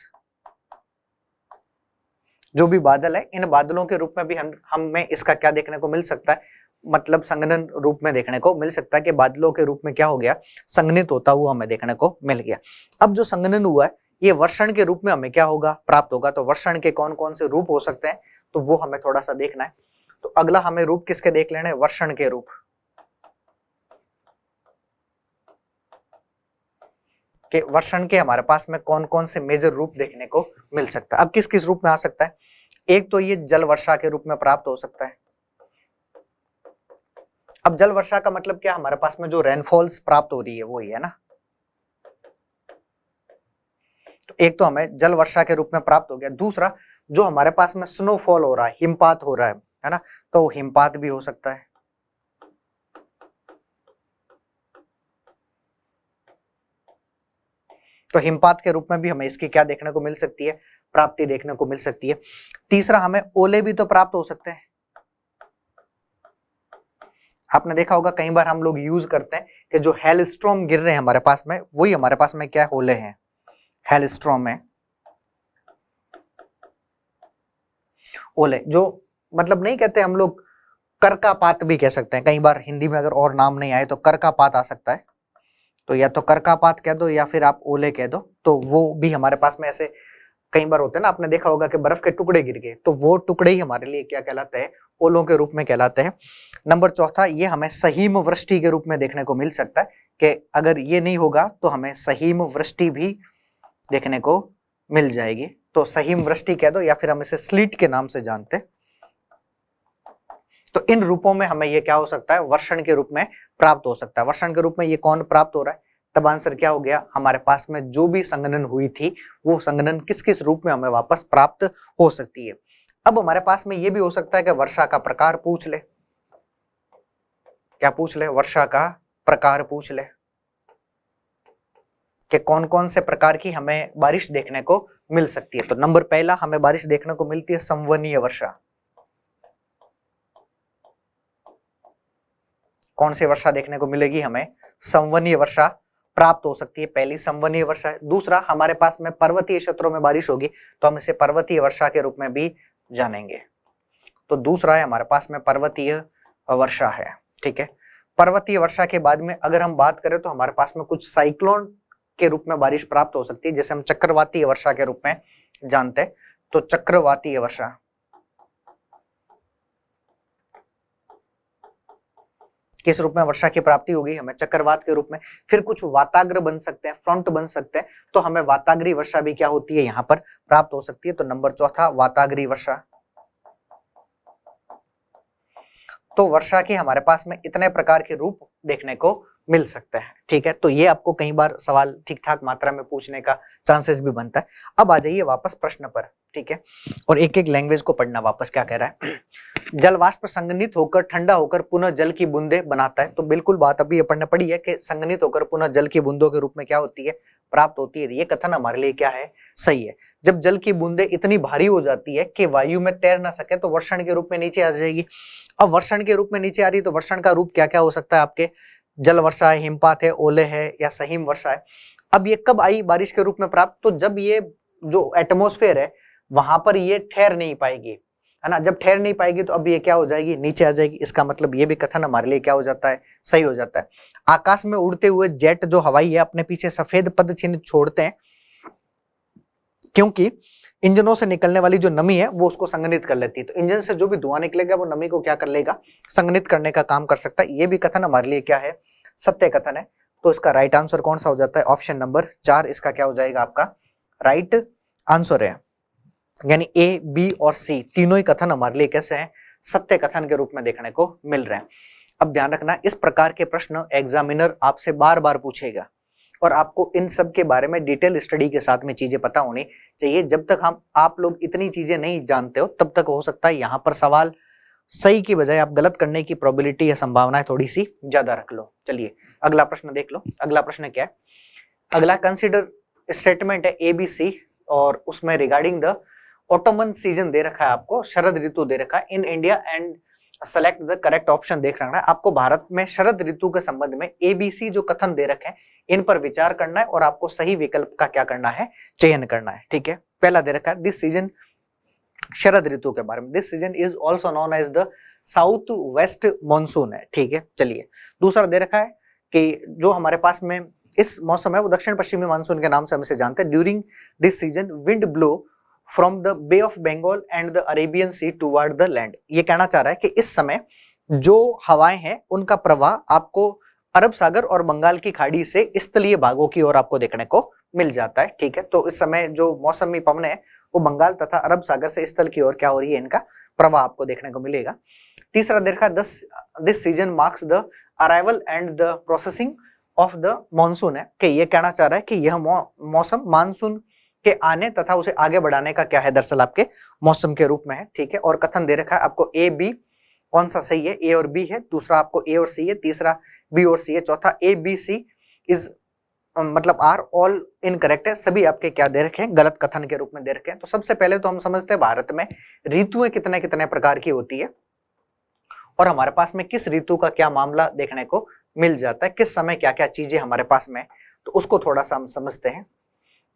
जो भी बादल है, इन बादलों के रूप में भी हमें इसका क्या देखने को मिल सकता है, मतलब संघनन रूप में देखने को मिल सकता है कि बादलों के रूप में क्या हो गया, संघनित होता हुआ हमें देखने को मिल गया। अब जो संघनन हुआ है ये वर्षण के रूप में हमें क्या होगा, प्राप्त होगा। तो वर्षण के कौन कौन से रूप हो सकते हैं, तो वो हमें थोड़ा सा देखना है। तो अगला हमें रूप किसके देख लेना है, वर्षण के रूप के। वर्षण के हमारे पास में कौन कौन से मेजर रूप देखने को मिल सकता है। अब किस किस रूप में आ सकता है, एक तो ये जल वर्षा के रूप में प्राप्त हो सकता है। अब जल वर्षा का मतलब क्या, हमारे पास में जो रेनफॉल्स प्राप्त हो रही है वो ही है ना। तो एक तो हमें जल वर्षा के रूप में प्राप्त हो गया। दूसरा, जो हमारे पास में स्नोफॉल हो रहा है, हिमपात हो रहा है ना, तो हिमपात भी हो सकता है। तो हिमपात के रूप में भी हमें इसकी क्या देखने को मिल सकती है, प्राप्ति देखने को मिल सकती है। तीसरा, हमें ओले भी तो प्राप्त हो सकते हैं। आपने देखा होगा कई बार हम लोग यूज करते हैं कि जो हेलस्ट्रॉम गिर रहे हैं हमारे पास में, वही हमारे पास में क्या ओले हैं, हेलस्ट्रॉम है, ओले। जो मतलब नहीं कहते हम लोग करकापात भी कह सकते हैं, कई बार हिंदी में अगर और नाम नहीं आए तो करकापात आ सकता है, तो या तो करकापात कह दो या फिर आप ओले कह दो, तो वो भी हमारे पास में ऐसे कई बार होते हैं ना, आपने देखा होगा कि बर्फ के टुकड़े गिर गए, तो वो टुकड़े ही हमारे लिए क्या कहलाते हैं, ओलों के रूप में कहलाते हैं। नंबर चौथा, ये हमें सहीम वृष्टि के रूप में देखने को मिल सकता है, कि अगर ये नहीं होगा तो हमें सहीम वृष्टि भी देखने को मिल जाएगी, तो सहीम वृष्टि कह दो या फिर हम इसे स्लीट के नाम से जानते हैं। तो इन रूपों में हमें ये क्या हो सकता है, वर्षण के रूप में प्राप्त हो सकता है। वर्षण के रूप में ये कौन प्राप्त हो रहा है, तब आंसर क्या हो गया, हमारे पास में जो भी संघनन हुई थी वो संघनन किस किस रूप में हमें वापस प्राप्त हो सकती है। अब हमारे पास में ये भी हो सकता है कि वर्षा का प्रकार पूछ ले, क्या पूछ ले, वर्षा का प्रकार पूछ ले, कि कौन कौन से प्रकार की हमें बारिश देखने को मिल सकती है। तो नंबर पहला हमें बारिश देखने को मिलती है संवहनीय वर्षा। कौन सी वर्षा देखने को मिलेगी, हमें संवहनीय वर्षा प्राप्त हो सकती है, पहली संवहनीय वर्षा है। दूसरा, हमारे पास में पर्वतीय क्षेत्रों में बारिश होगी तो हम इसे पर्वतीय वर्षा के रूप में भी जानेंगे। तो दूसरा है हमारे पास में पर्वतीय वर्षा है, ठीक है। पर्वतीय वर्षा के बाद में अगर हम बात करें तो हमारे पास में कुछ साइक्लोन के रूप में बारिश प्राप्त हो सकती है, जिसे हम चक्रवातीय वर्षा के रूप में जानते हैं। तो चक्रवातीय वर्षा, किस रूप में वर्षा की प्राप्ति होगी, हमें चक्रवात के रूप में। फिर कुछ वाताग्र बन सकते हैं, फ्रंट बन सकते हैं, तो हमें वाताग्री वर्षा भी क्या होती है, यहाँ पर प्राप्त हो सकती है। तो नंबर चौथा वाताग्री वर्षा। तो वर्षा के हमारे पास में इतने प्रकार के रूप देखने को मिल सकते हैं, ठीक है। तो ये आपको कई बार सवाल ठीक ठाक मात्रा में पूछने का चांसेस भी बनता है। अब आ जाइए वापस प्रश्न पर, ठीक है, और एक एक लैंग्वेज को पढ़ना वापस क्या कह रहा है। जल वाष्प संघनित होकर ठंडा होकर पुनः जल की बूंदे बनाता है। तो बिल्कुल बात अभी ये पढ़ना पड़ी है कि संघनित होकर पुनः जल की बूंदों के रूप में क्या होती है, प्राप्त होती है। ये कथन हमारे लिए क्या है, सही है। जब जल की बूंदे इतनी भारी हो जाती है कि वायु में तैर ना सके तो वर्षण के रूप में नीचे आ जाएगी। अब वर्षण के रूप में नीचे आ रही है तो वर्षण का रूप क्या क्या हो सकता है आपके, जल वर्षा है, हिमपात है, ओले है या सहीम वर्षा है। अब ये कब आई बारिश के रूप में प्राप्त, तो जब ये जो एटमॉस्फेयर है वहां पर ये ठहर नहीं पाएगी, है ना। जब ठहर नहीं पाएगी तो अब ये क्या हो जाएगी, नीचे आ जाएगी। इसका मतलब ये भी कथन हमारे लिए क्या हो जाता है, सही हो जाता है। आकाश में उड़ते हुए जेट जो हवाई है अपने पीछे सफेद पद चिन्ह छोड़ते हैं, क्योंकि इंजनों से निकलने वाली जो नमी है वो उसको संघनित कर लेती है। तो इंजन से जो भी धुआं निकलेगा वो नमी को क्या कर लेगा, संघनित करने का काम कर सकता है। ये भी कथन हमारे लिए क्या है, सत्य कथन है। तो इसका राइट आंसर कौन सा हो जाता है, ऑप्शन नंबर 4 इसका क्या हो जाएगा, आपका राइट आंसर है। यानी ए, बी और सी तीनों ही कथन हमारे लिए कैसे हैं, सत्य कथन के रूप में देखने को मिल रहे हैं। अब ध्यान रखना, इस प्रकार के प्रश्न एग्जामिनर आपसे बार बार पूछेगा और आपको इन सब के बारे में डिटेल स्टडी के साथ में चीजें पता होनी चाहिए। जब तक आप लोग इतनी चीजें नहीं जानते हो तब तक हो सकता है यहाँ पर सवाल सही की बजाय आप गलत करने की प्रोबेबिलिटी या संभावनाएं थोड़ी सी ज्यादा रख लो। चलिए अगला प्रश्न देख लो। अगला प्रश्न क्या है, अगला कंसीडर स्टेटमेंट है ABC और उसमें रिगार्डिंग द ऑटोमन सीजन दे रखा है, आपको शरद ऋतु दे रखा है in India and select the correct option देख रखना है। आपको भारत में शरद ऋतु के संबंध में ABC जो कथन दे रखे हैं इन पर विचार करना है और आपको सही विकल्प का क्या करना है, चयन करना है, ठीक है। पहला दे रखा है दिस सीजन, शरद ऋतु के बारे में, this season is also known as the south west monsoon है, ठीक है। चलिए दूसरा दे रखा है कि जो हमारे पास में इस मौसम है वो दक्षिण पश्चिमी मानसून के नाम से हम इसे जानते हैं। During this season wind blow from the bay of Bengal and the Arabian sea toward the land. ये कहना चाह रहा है कि इस समय जो हवाएं हैं उनका प्रवाह आपको अरब सागर और बंगाल की खाड़ी से स्थलीय भागों की ओर आपको देखने को मिल जाता है, ठीक है। तो इस समय जो मौसमी पवनें है वो बंगाल तथा अरब सागर से स्थल की ओर क्या हो रही है, इनका प्रवाह आपको देखने को मिलेगा। तीसरा देखा this season marks the arrival and the processing of the monsoon है, कि ये कहना चाह रहा है कि यह मौसम मानसून के आने तथा उसे आगे बढ़ाने का क्या है, दरअसल आपके मौसम के रूप में है, ठीक है। और कथन दे रखा है आपको A B, कौन सा सही है, ए और बी है, दूसरा आपको ए और सी है, तीसरा बी और सी है, चौथा ए बी सी इज मतलब आर ऑल इनकरेक्ट है, सभी आपके क्या दे रखे हैं, गलत कथन के रूप में दे रखे हैं। तो सबसे पहले तो हम समझते हैं भारत में ऋतुएं कितने कितने प्रकार की होती है और हमारे पास में किस ऋतु का क्या मामला देखने को मिल जाता है, किस समय क्या क्या चीजें हमारे पास में, तो उसको थोड़ा सा हम समझते हैं।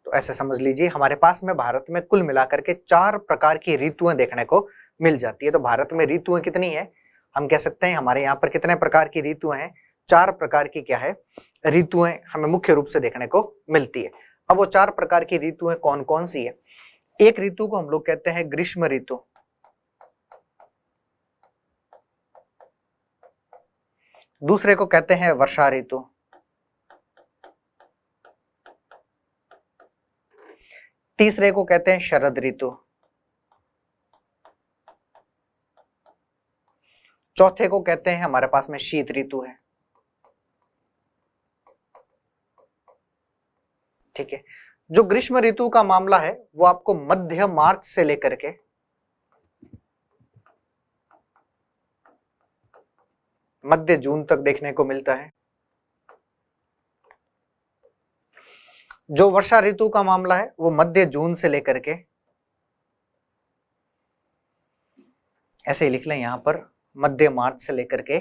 तो ऐसे समझ लीजिए हमारे पास में भारत में कुल मिलाकर के 4 प्रकार की ऋतुएं देखने को मिल जाती है। तो भारत में ऋतुएं कितनी है, हम कह सकते हैं हमारे यहाँ पर कितने प्रकार की ऋतुएं हैं, 4 प्रकार की क्या है ऋतुएं हमें मुख्य रूप से देखने को मिलती है। अब वो 4 प्रकार की ऋतुएं कौन कौन सी है? एक ऋतु को हम लोग कहते हैं ग्रीष्म ऋतु, दूसरे को कहते हैं वर्षा ऋतु, तीसरे को कहते हैं शरद ऋतु, चौथे को कहते हैं हमारे पास में शीत ऋतु है। ठीक है, जो ग्रीष्म ऋतु का मामला है वो आपको मध्य मार्च से लेकर के मध्य जून तक देखने को मिलता है। जो वर्षा ऋतु का मामला है वो मध्य जून से लेकर के, ऐसे ही लिख लें यहां पर, मध्य मार्च से लेकर के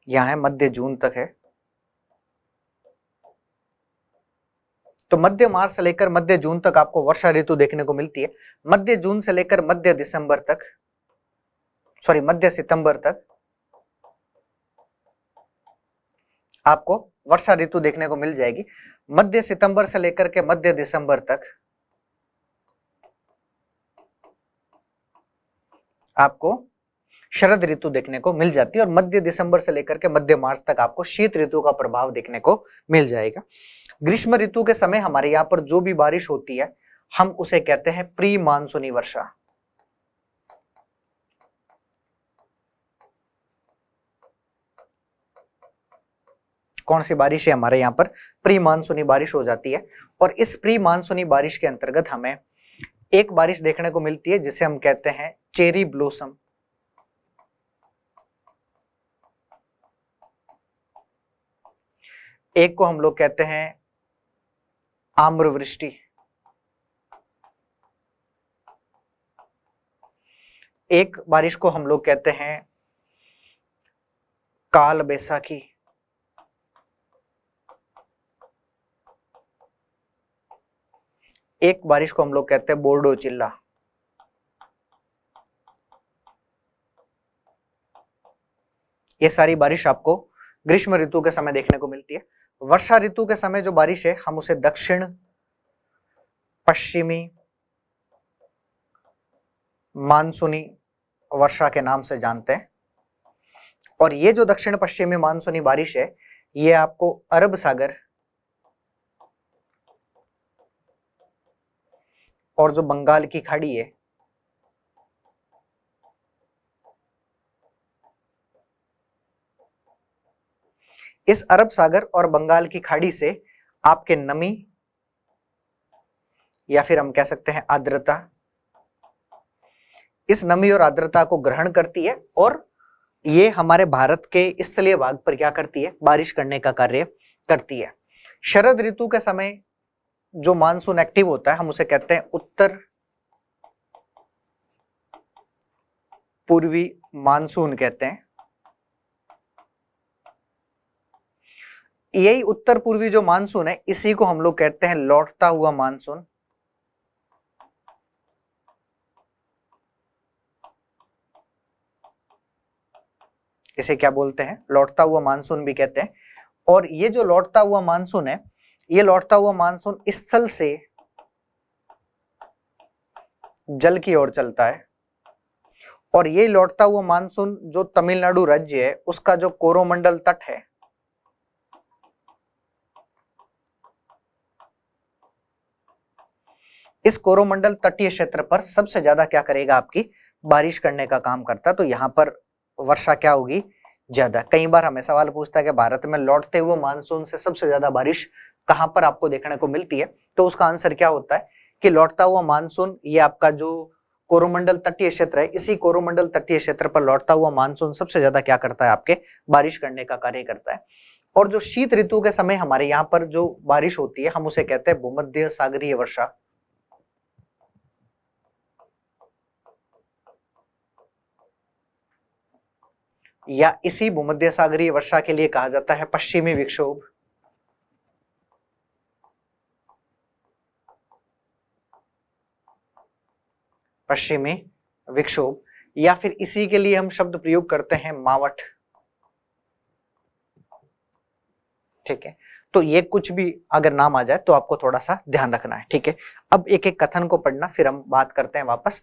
यहां है मध्य जून तक है। तो मध्य मार्च से लेकर मध्य जून तक आपको वर्षा ऋतु देखने को मिलती है। मध्य जून से लेकर मध्य दिसंबर तक, सॉरी मध्य सितंबर तक आपको वर्षा ऋतु देखने को मिल जाएगी। मध्य सितंबर से लेकर के मध्य दिसंबर तक आपको शरद ऋतु देखने को मिल जाती है और मध्य दिसंबर से लेकर के मध्य मार्च तक आपको शीत ऋतु का प्रभाव देखने को मिल जाएगा। ग्रीष्म ऋतु के समय हमारे यहाँ पर जो भी बारिश होती है हम उसे कहते हैं प्री मानसूनी वर्षा। कौन सी बारिश है हमारे यहाँ पर? प्री मानसूनी बारिश हो जाती है। और इस प्री मानसूनी बारिश के अंतर्गत हमें एक बारिश देखने को मिलती है जिसे हम कहते हैं चेरी ब्लॉसम। एक को हम लोग कहते हैं आम्रवृष्टि, एक बारिश को हम लोग कहते हैं काल बैसाखी, एक बारिश को हम लोग कहते हैं बोर्डो चिल्ला। ये सारी बारिश आपको ग्रीष्म ऋतु के समय देखने को मिलती है। वर्षा ऋतु के समय जो बारिश है हम उसे दक्षिण पश्चिमी मानसूनी वर्षा के नाम से जानते हैं। और ये जो दक्षिण पश्चिमी मानसूनी बारिश है ये आपको अरब सागर और जो बंगाल की खाड़ी है इस अरब सागर और बंगाल की खाड़ी से आपके नमी या फिर हम कह सकते हैं आर्द्रता, इस नमी और आर्द्रता को ग्रहण करती है और ये हमारे भारत के स्थलीय भाग पर क्या करती है? बारिश करने का कार्य करती है। शरद ऋतु के समय जो मानसून एक्टिव होता है हम उसे कहते हैं उत्तर पूर्वी मानसून कहते हैं। यही उत्तर पूर्वी जो मानसून है इसी को हम लोग कहते हैं लौटता हुआ मानसून। इसे क्या बोलते हैं? लौटता हुआ मानसून भी कहते हैं। और ये जो लौटता हुआ मानसून है ये लौटता हुआ मानसून स्थल से जल की ओर चलता है और ये लौटता हुआ मानसून जो तमिलनाडु राज्य है उसका जो कोरोमंडल तट है इस कोरोमंडल तटीय क्षेत्र पर सबसे ज्यादा क्या करेगा? आपकी बारिश करने का काम करता है। तो यहाँ पर वर्षा क्या होगी? ज्यादा। कई बार हमें सवाल पूछता है कि भारत में लौटते हुए मानसून से सबसे ज्यादा बारिश कहां पर आपको देखने को मिलती है? तो उसका आंसर क्या होता है कि लौटता हुआ मानसून, ये आपका जो कोरोमंडल तटीय क्षेत्र है इसी कोरोमंडल तटीय क्षेत्र पर लौटता हुआ मानसून सबसे ज्यादा क्या करता है? आपके बारिश करने का कार्य करता है। और जो शीत ऋतु के समय हमारे यहाँ पर जो बारिश होती है हम उसे कहते हैं भूमध्य सागरीय वर्षा। या इसी भूमध्य सागरीय वर्षा के लिए कहा जाता है पश्चिमी विक्षोभ। पश्चिमी विक्षोभ, या फिर इसी के लिए हम शब्द प्रयोग करते हैं मावठ। ठीक है, तो ये कुछ भी अगर नाम आ जाए तो आपको थोड़ा सा ध्यान रखना है। ठीक है, अब एक एक कथन को पढ़ना, फिर हम बात करते हैं वापस।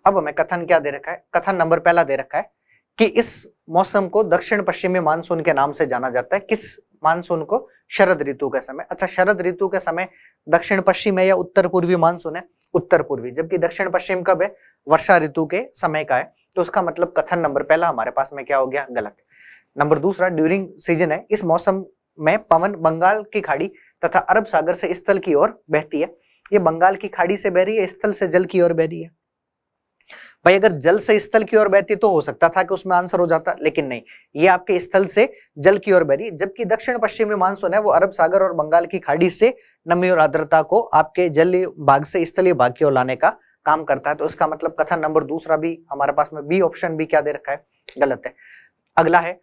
अब हमें कथन क्या दे रखा है, कथन नंबर पहला दे रखा है कि इस मौसम को दक्षिण पश्चिमी मानसून के नाम से जाना जाता है। किस मानसून को? शरद ऋतु के समय। अच्छा, शरद ऋतु के समय दक्षिण पश्चिम है या उत्तर पूर्वी मानसून है? उत्तर पूर्वी। जबकि दक्षिण पश्चिम कब है? वर्षा ऋतु के समय का है। तो उसका मतलब कथन नंबर पहला हमारे पास में क्या हो गया? गलत। नंबर दूसरा, ड्यूरिंग सीजन है, इस मौसम में पवन बंगाल की खाड़ी तथा अरब सागर से स्थल की ओर बहती है। ये बंगाल की खाड़ी से बह रही है, स्थल से जल की ओर बह रही है। भाई अगर जल से स्थल की ओर बहती तो हो सकता था कि उसमें आंसर हो जाता, लेकिन नहीं, ये आपके स्थल से जल की ओर बह रही है। जबकि दक्षिण पश्चिमी मानसून है वो अरब सागर और बंगाल की खाड़ी से नमी और आर्द्रता को आपके जलीय भाग से स्थलीय भाग की ओर लाने का काम करता है। तो इसका मतलब कथन नंबर दूसरा भी हमारे पास में बी ऑप्शन भी क्या दे रखा है? गलत है। अगला है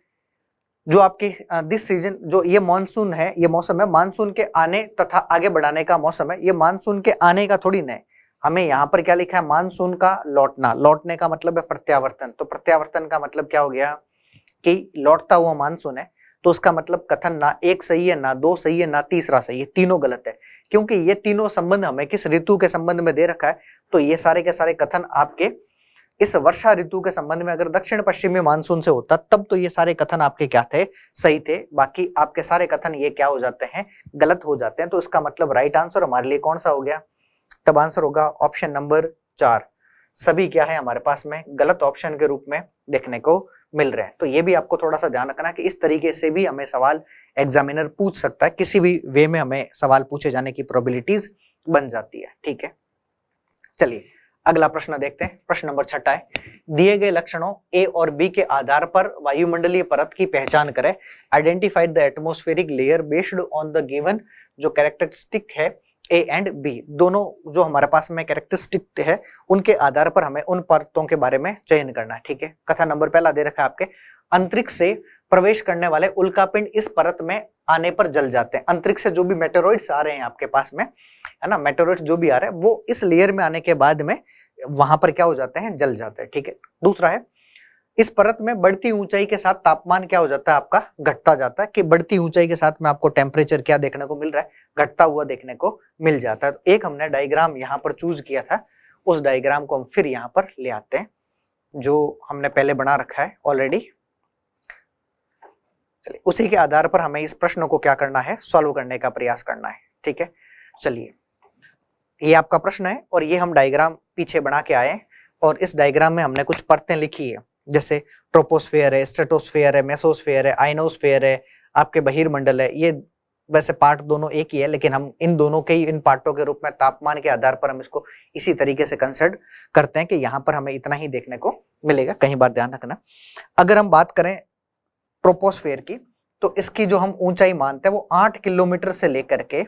जो आपके दिस सीजन, जो ये मानसून है, ये मौसम है मानसून के आने तथा आगे बढ़ाने का मौसम है। ये मानसून के आने का थोड़ी ना है, हमें यहाँ पर क्या लिखा है? मानसून का लौटना। लौटने का मतलब है प्रत्यावर्तन। तो प्रत्यावर्तन का मतलब क्या हो गया कि लौटता हुआ मानसून है। तो उसका मतलब कथन ना एक सही है, ना दो सही है, ना तीसरा सही है, तीनों गलत है। क्योंकि ये तीनों संबंध हमें किस ऋतु के संबंध में दे रखा है? तो ये सारे के सारे कथन आपके इस वर्षा ऋतु के संबंध में अगर दक्षिण पश्चिमी मानसून से होता तब तो ये सारे कथन आपके क्या थे? सही थे। बाकी आपके सारे कथन ये क्या हो जाते हैं? गलत हो जाते हैं। तो इसका मतलब राइट आंसर हमारे लिए कौन सा हो गया? तब आंसर होगा ऑप्शन नंबर 4। सभी क्या है हमारे पास में? गलत ऑप्शन के रूप में देखने को मिल रहे हैं। तो ये भी आपको थोड़ा सा ध्यान रखना कि इस तरीके से भी हमें सवाल एग्जामिनर पूछ सकता है, किसी भी वे में हमें सवाल पूछे जाने की प्रोबेबिलिटीज बन जाती है। ठीक है, चलिए अगला प्रश्न देखते हैं। प्रश्न नंबर 6 है, दिए गए लक्षणों ए और बी के आधार पर वायुमंडलीय परत की पहचान करें। Identify the atmospheric layer based on the given, जो कैरेक्टरिस्टिक है ए एंड बी, दोनों जो हमारे पास में कैरेक्टरिस्टिक है उनके आधार पर हमें उन परतों के बारे में चयन करना है। ठीक है, कथन नंबर पहला दे रखा है आपके, अंतरिक्ष से प्रवेश करने वाले उल्कापिंड इस परत में आने पर जल जाते हैं। अंतरिक्ष से जो भी मेटेरॉइड्स आ रहे हैं आपके पास में, है ना, मेटेरॉइड्स जो भी आ रहे हैं वो इस लेयर में आने के बाद में वहां पर क्या हो जाते हैं? जल जाते हैं। ठीक है, दूसरा है, इस परत में बढ़ती ऊंचाई के साथ तापमान क्या हो जाता है? आपका घटता जाता है। कि बढ़ती ऊंचाई के साथ में आपको टेम्परेचर क्या देखने को मिल रहा है? घटता हुआ देखने को मिल जाता है। तो एक हमने डायग्राम यहाँ पर चूज किया था, उस डायग्राम को हम फिर यहाँ पर ले आते हैं, जो हमने पहले बना रखा है ऑलरेडी। चलिए उसी के आधार पर हमें इस प्रश्न को क्या करना है? सॉल्व करने का प्रयास करना है। ठीक है, चलिए ये आपका प्रश्न है और ये हम डायग्राम पीछे बना के आए और इस डायग्राम में हमने कुछ परतें लिखी है, जैसे ट्रोपोस्फेयर है, स्ट्रेटोस्फेयर है, मेसोस्फेयर है, आइनोस्फेयर है, आपके बहिर्मंडल है। ये वैसे पार्ट दोनों एक ही है, लेकिन हम इन दोनों के ही इन पार्टों के रूप में तापमान के आधार पर हम इसको इसी तरीके से कंसिडर करते हैं कि यहाँ पर हमें इतना ही देखने को मिलेगा। कहीं बार ध्यान रखना। अगर हम बात करें ट्रोपोस्फेयर की, तो इसकी जो हम ऊंचाई मानते हैं वो 8 किलोमीटर से लेकर के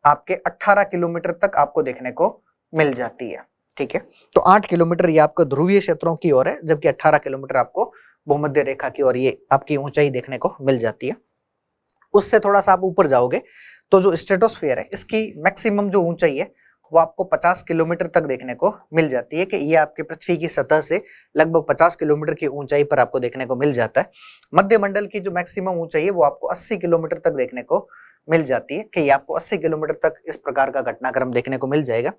आपके 18 किलोमीटर तक आपको देखने को मिल जाती है। ठीक है, तो 8 किलोमीटर ये आपको ध्रुवीय क्षेत्रों की ओर है, जबकि 18 किलोमीटर आपको भूमध्य रेखा की ओर ये आपकी ऊंचाई देखने को मिल जाती है। उससे थोड़ा सा आप ऊपर जाओगे तो जो स्ट्रेटोस्फेयर है इसकी मैक्सिमम जो ऊंचाई है वो आपको 50 किलोमीटर तक देखने को मिल जाती है। कि ये आपके पृथ्वी की सतह से लगभग 50 किलोमीटर की ऊंचाई पर आपको देखने को मिल जाता है। मध्य मंडल की जो मैक्सिमम ऊंचाई है वो आपको 80 किलोमीटर तक देखने को मिल जाती है। कि ये आपको 80 किलोमीटर तक इस प्रकार का घटनाक्रम देखने को मिल जाएगा।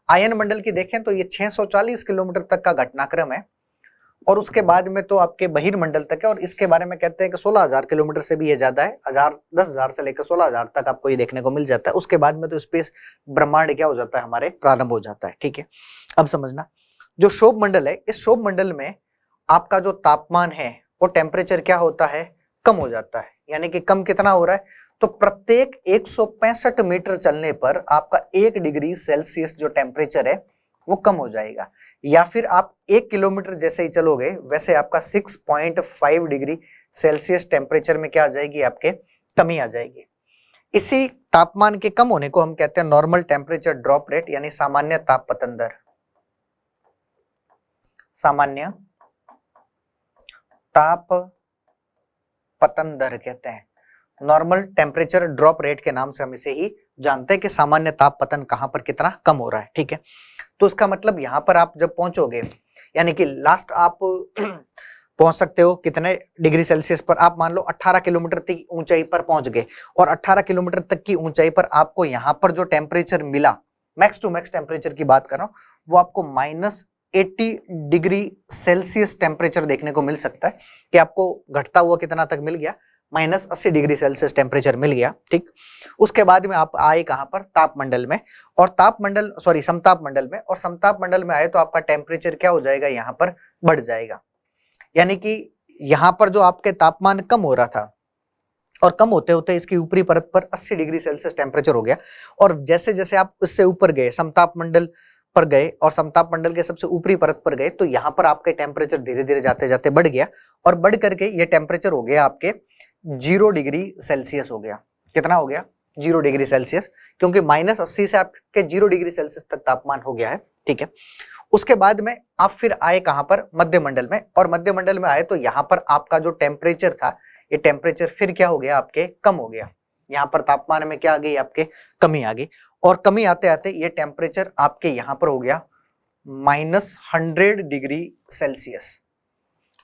आयन मंडल की देखें तो ये 640 किलोमीटर तक का घटनाक्रम है और उसके बाद में तो आपके बहिर्मंडल तक है, और इसके बारे में कहते हैं कि 16,000 किलोमीटर से भी ये ज्यादा है। 10,000 से लेकर 16,000 तक आपको ये देखने को मिल जाता है। उसके बाद में तो स्पेस ब्रह्मांड क्या हो जाता है? हमारे प्रारंभ हो जाता है। ठीक है, अब समझना, जो क्षोभ मंडल है, इस क्षोभ मंडल में आपका जो तापमान है वो टेम्परेचर क्या होता है? कम हो जाता है। यानी कि कम कितना हो रहा है? तो प्रत्येक 165 मीटर चलने पर आपका 1 डिग्री सेल्सियस जो टेम्परेचर है वो कम हो जाएगा। या फिर आप 1 किलोमीटर जैसे ही चलोगे वैसे आपका 6.5 डिग्री सेल्सियस टेम्परेचर में क्या आ जाएगी? आपके कमी आ जाएगी। इसी तापमान के कम होने को हम कहते हैं नॉर्मल टेम्परेचर ड्रॉप रेट, यानी सामान्य ताप पतन दर। सामान्य ताप पतन दर कहते हैं। नॉर्मल टेम्परेचर ड्रॉप रेट के नाम से हम इसे ही जानते हैं कि सामान्य ताप पतन कहां पर कितना कम हो रहा है। ठीक है, तो इसका मतलब यहां पर आप जब पहुंचोगे, यानी कि लास्ट आप पहुंच सकते हो कितने डिग्री सेल्सियस पर, आप मान लो 18 किलोमीटर की ऊंचाई पर पहुंच गए, और 18 किलोमीटर तक की ऊंचाई पर आपको यहां पर जो टेम्परेचर मिला, मैक्स टू मैक्स टेम्परेचर की बात कर रहा हूं, वो आपको -80 डिग्री सेल्सियस टेम्परेचर देखने को मिल सकता है, कि आपको घटता हुआ कितना तक मिल गया, -80 डिग्री सेल्सियस टेम्परेचर मिल गया। ठीक, उसके बाद में आप आए कहां पर, तापमंडल में, और तापमंडल सॉरी समताप मंडल में, और समताप मंडल में आए तो आपका टेम्परेचर क्या हो जाएगा, यहाँ पर बढ़ जाएगा। यानी कि यहां पर जो आपके तापमान कम हो रहा था, और कम होते होते इसकी ऊपरी परत पर 80 डिग्री सेल्सियस टेम्परेचर हो गया, और जैसे जैसे आप इससे ऊपर गए, समताप मंडल पर गए, और समताप मंडल के सबसे ऊपरी परत पर गए, तो यहाँ पर आपके टेम्परेचर धीरे धीरे जाते जाते बढ़ गया, और बढ़ करके ये टेम्परेचर हो गया आपके 0 डिग्री सेल्सियस हो गया। कितना हो गया, 0 डिग्री सेल्सियस, क्योंकि -80 से आपके 0 डिग्री सेल्सियस तक तापमान हो गया है। ठीक है, उसके बाद में आप फिर आए कहां पर, मध्य मंडल में, और मध्य मंडल में आए तो यहाँ पर आपका जो टेम्परेचर था, ये टेम्परेचर फिर क्या हो गया, आपके कम हो गया। यहाँ पर तापमान में क्या आ गई, आपके कमी आ गई, और कमी आते आते ये टेम्परेचर आपके यहाँ पर हो गया -100 डिग्री सेल्सियस,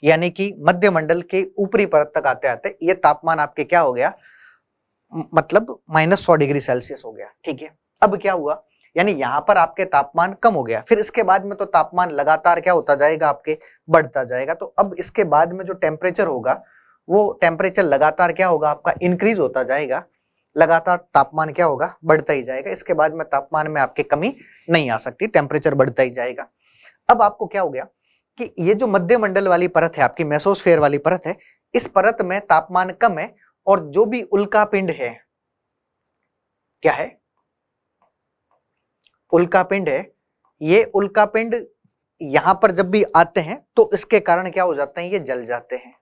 यानी कि मध्य मंडल के ऊपरी परत तक आते आते ये तापमान आपके क्या हो गया, मतलब -100 डिग्री सेल्सियस हो गया। ठीक है, अब क्या हुआ, यानी यहां पर आपके तापमान कम हो गया, फिर इसके बाद में तो तापमान लगातार क्या होता जाएगा, आपके बढ़ता जाएगा। तो अब इसके बाद में जो टेम्परेचर होगा, वो टेम्परेचर लगातार क्या होगा, आपका इंक्रीज होता जाएगा, लगातार तापमान क्या होगा, बढ़ता ही जाएगा। इसके बाद में तापमान में आपके कमी नहीं आ सकती, टेम्परेचर बढ़ता ही जाएगा। अब आपको क्या हो गया कि ये जो मध्य मंडल वाली परत है, आपकी मेसोस्फेयर वाली परत है, इस परत में तापमान कम है, और जो भी उल्का पिंड है, क्या है, उल्का पिंड है, ये उल्का पिंड यहां पर जब भी आते हैं तो इसके कारण क्या हो जाते हैं, ये जल जाते हैं।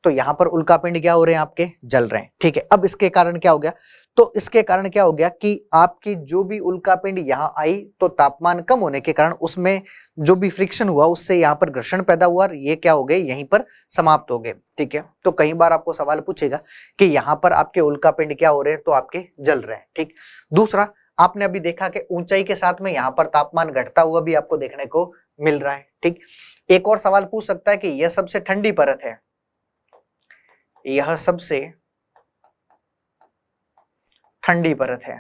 तो यहां पर उल्का पिंड क्या हो रहे हैं, आपके जल रहे हैं। ठीक है, अब इसके कारण क्या हो गया, तो इसके कारण क्या हो गया कि आपकी जो भी उल्का पिंड यहां आई, तो तापमान कम होने के कारण उसमें जो भी फ्रिक्शन हुआ, उससे यहाँ पर घर्षण पैदा हुआ, और ये क्या हो गए, यहीं पर समाप्त हो गए। ठीक है, तो कई बार आपको सवाल पूछेगा कि यहाँ पर आपके उल्का पिंड क्या हो रहे हैं, तो आपके जल रहे हैं। ठीक, दूसरा, आपने अभी देखा कि ऊंचाई के साथ में यहाँ पर तापमान घटता हुआ भी आपको देखने को मिल रहा है। ठीक, एक और सवाल पूछ सकता है कि यह सबसे ठंडी परत है, यह सबसे ठंडी परत है,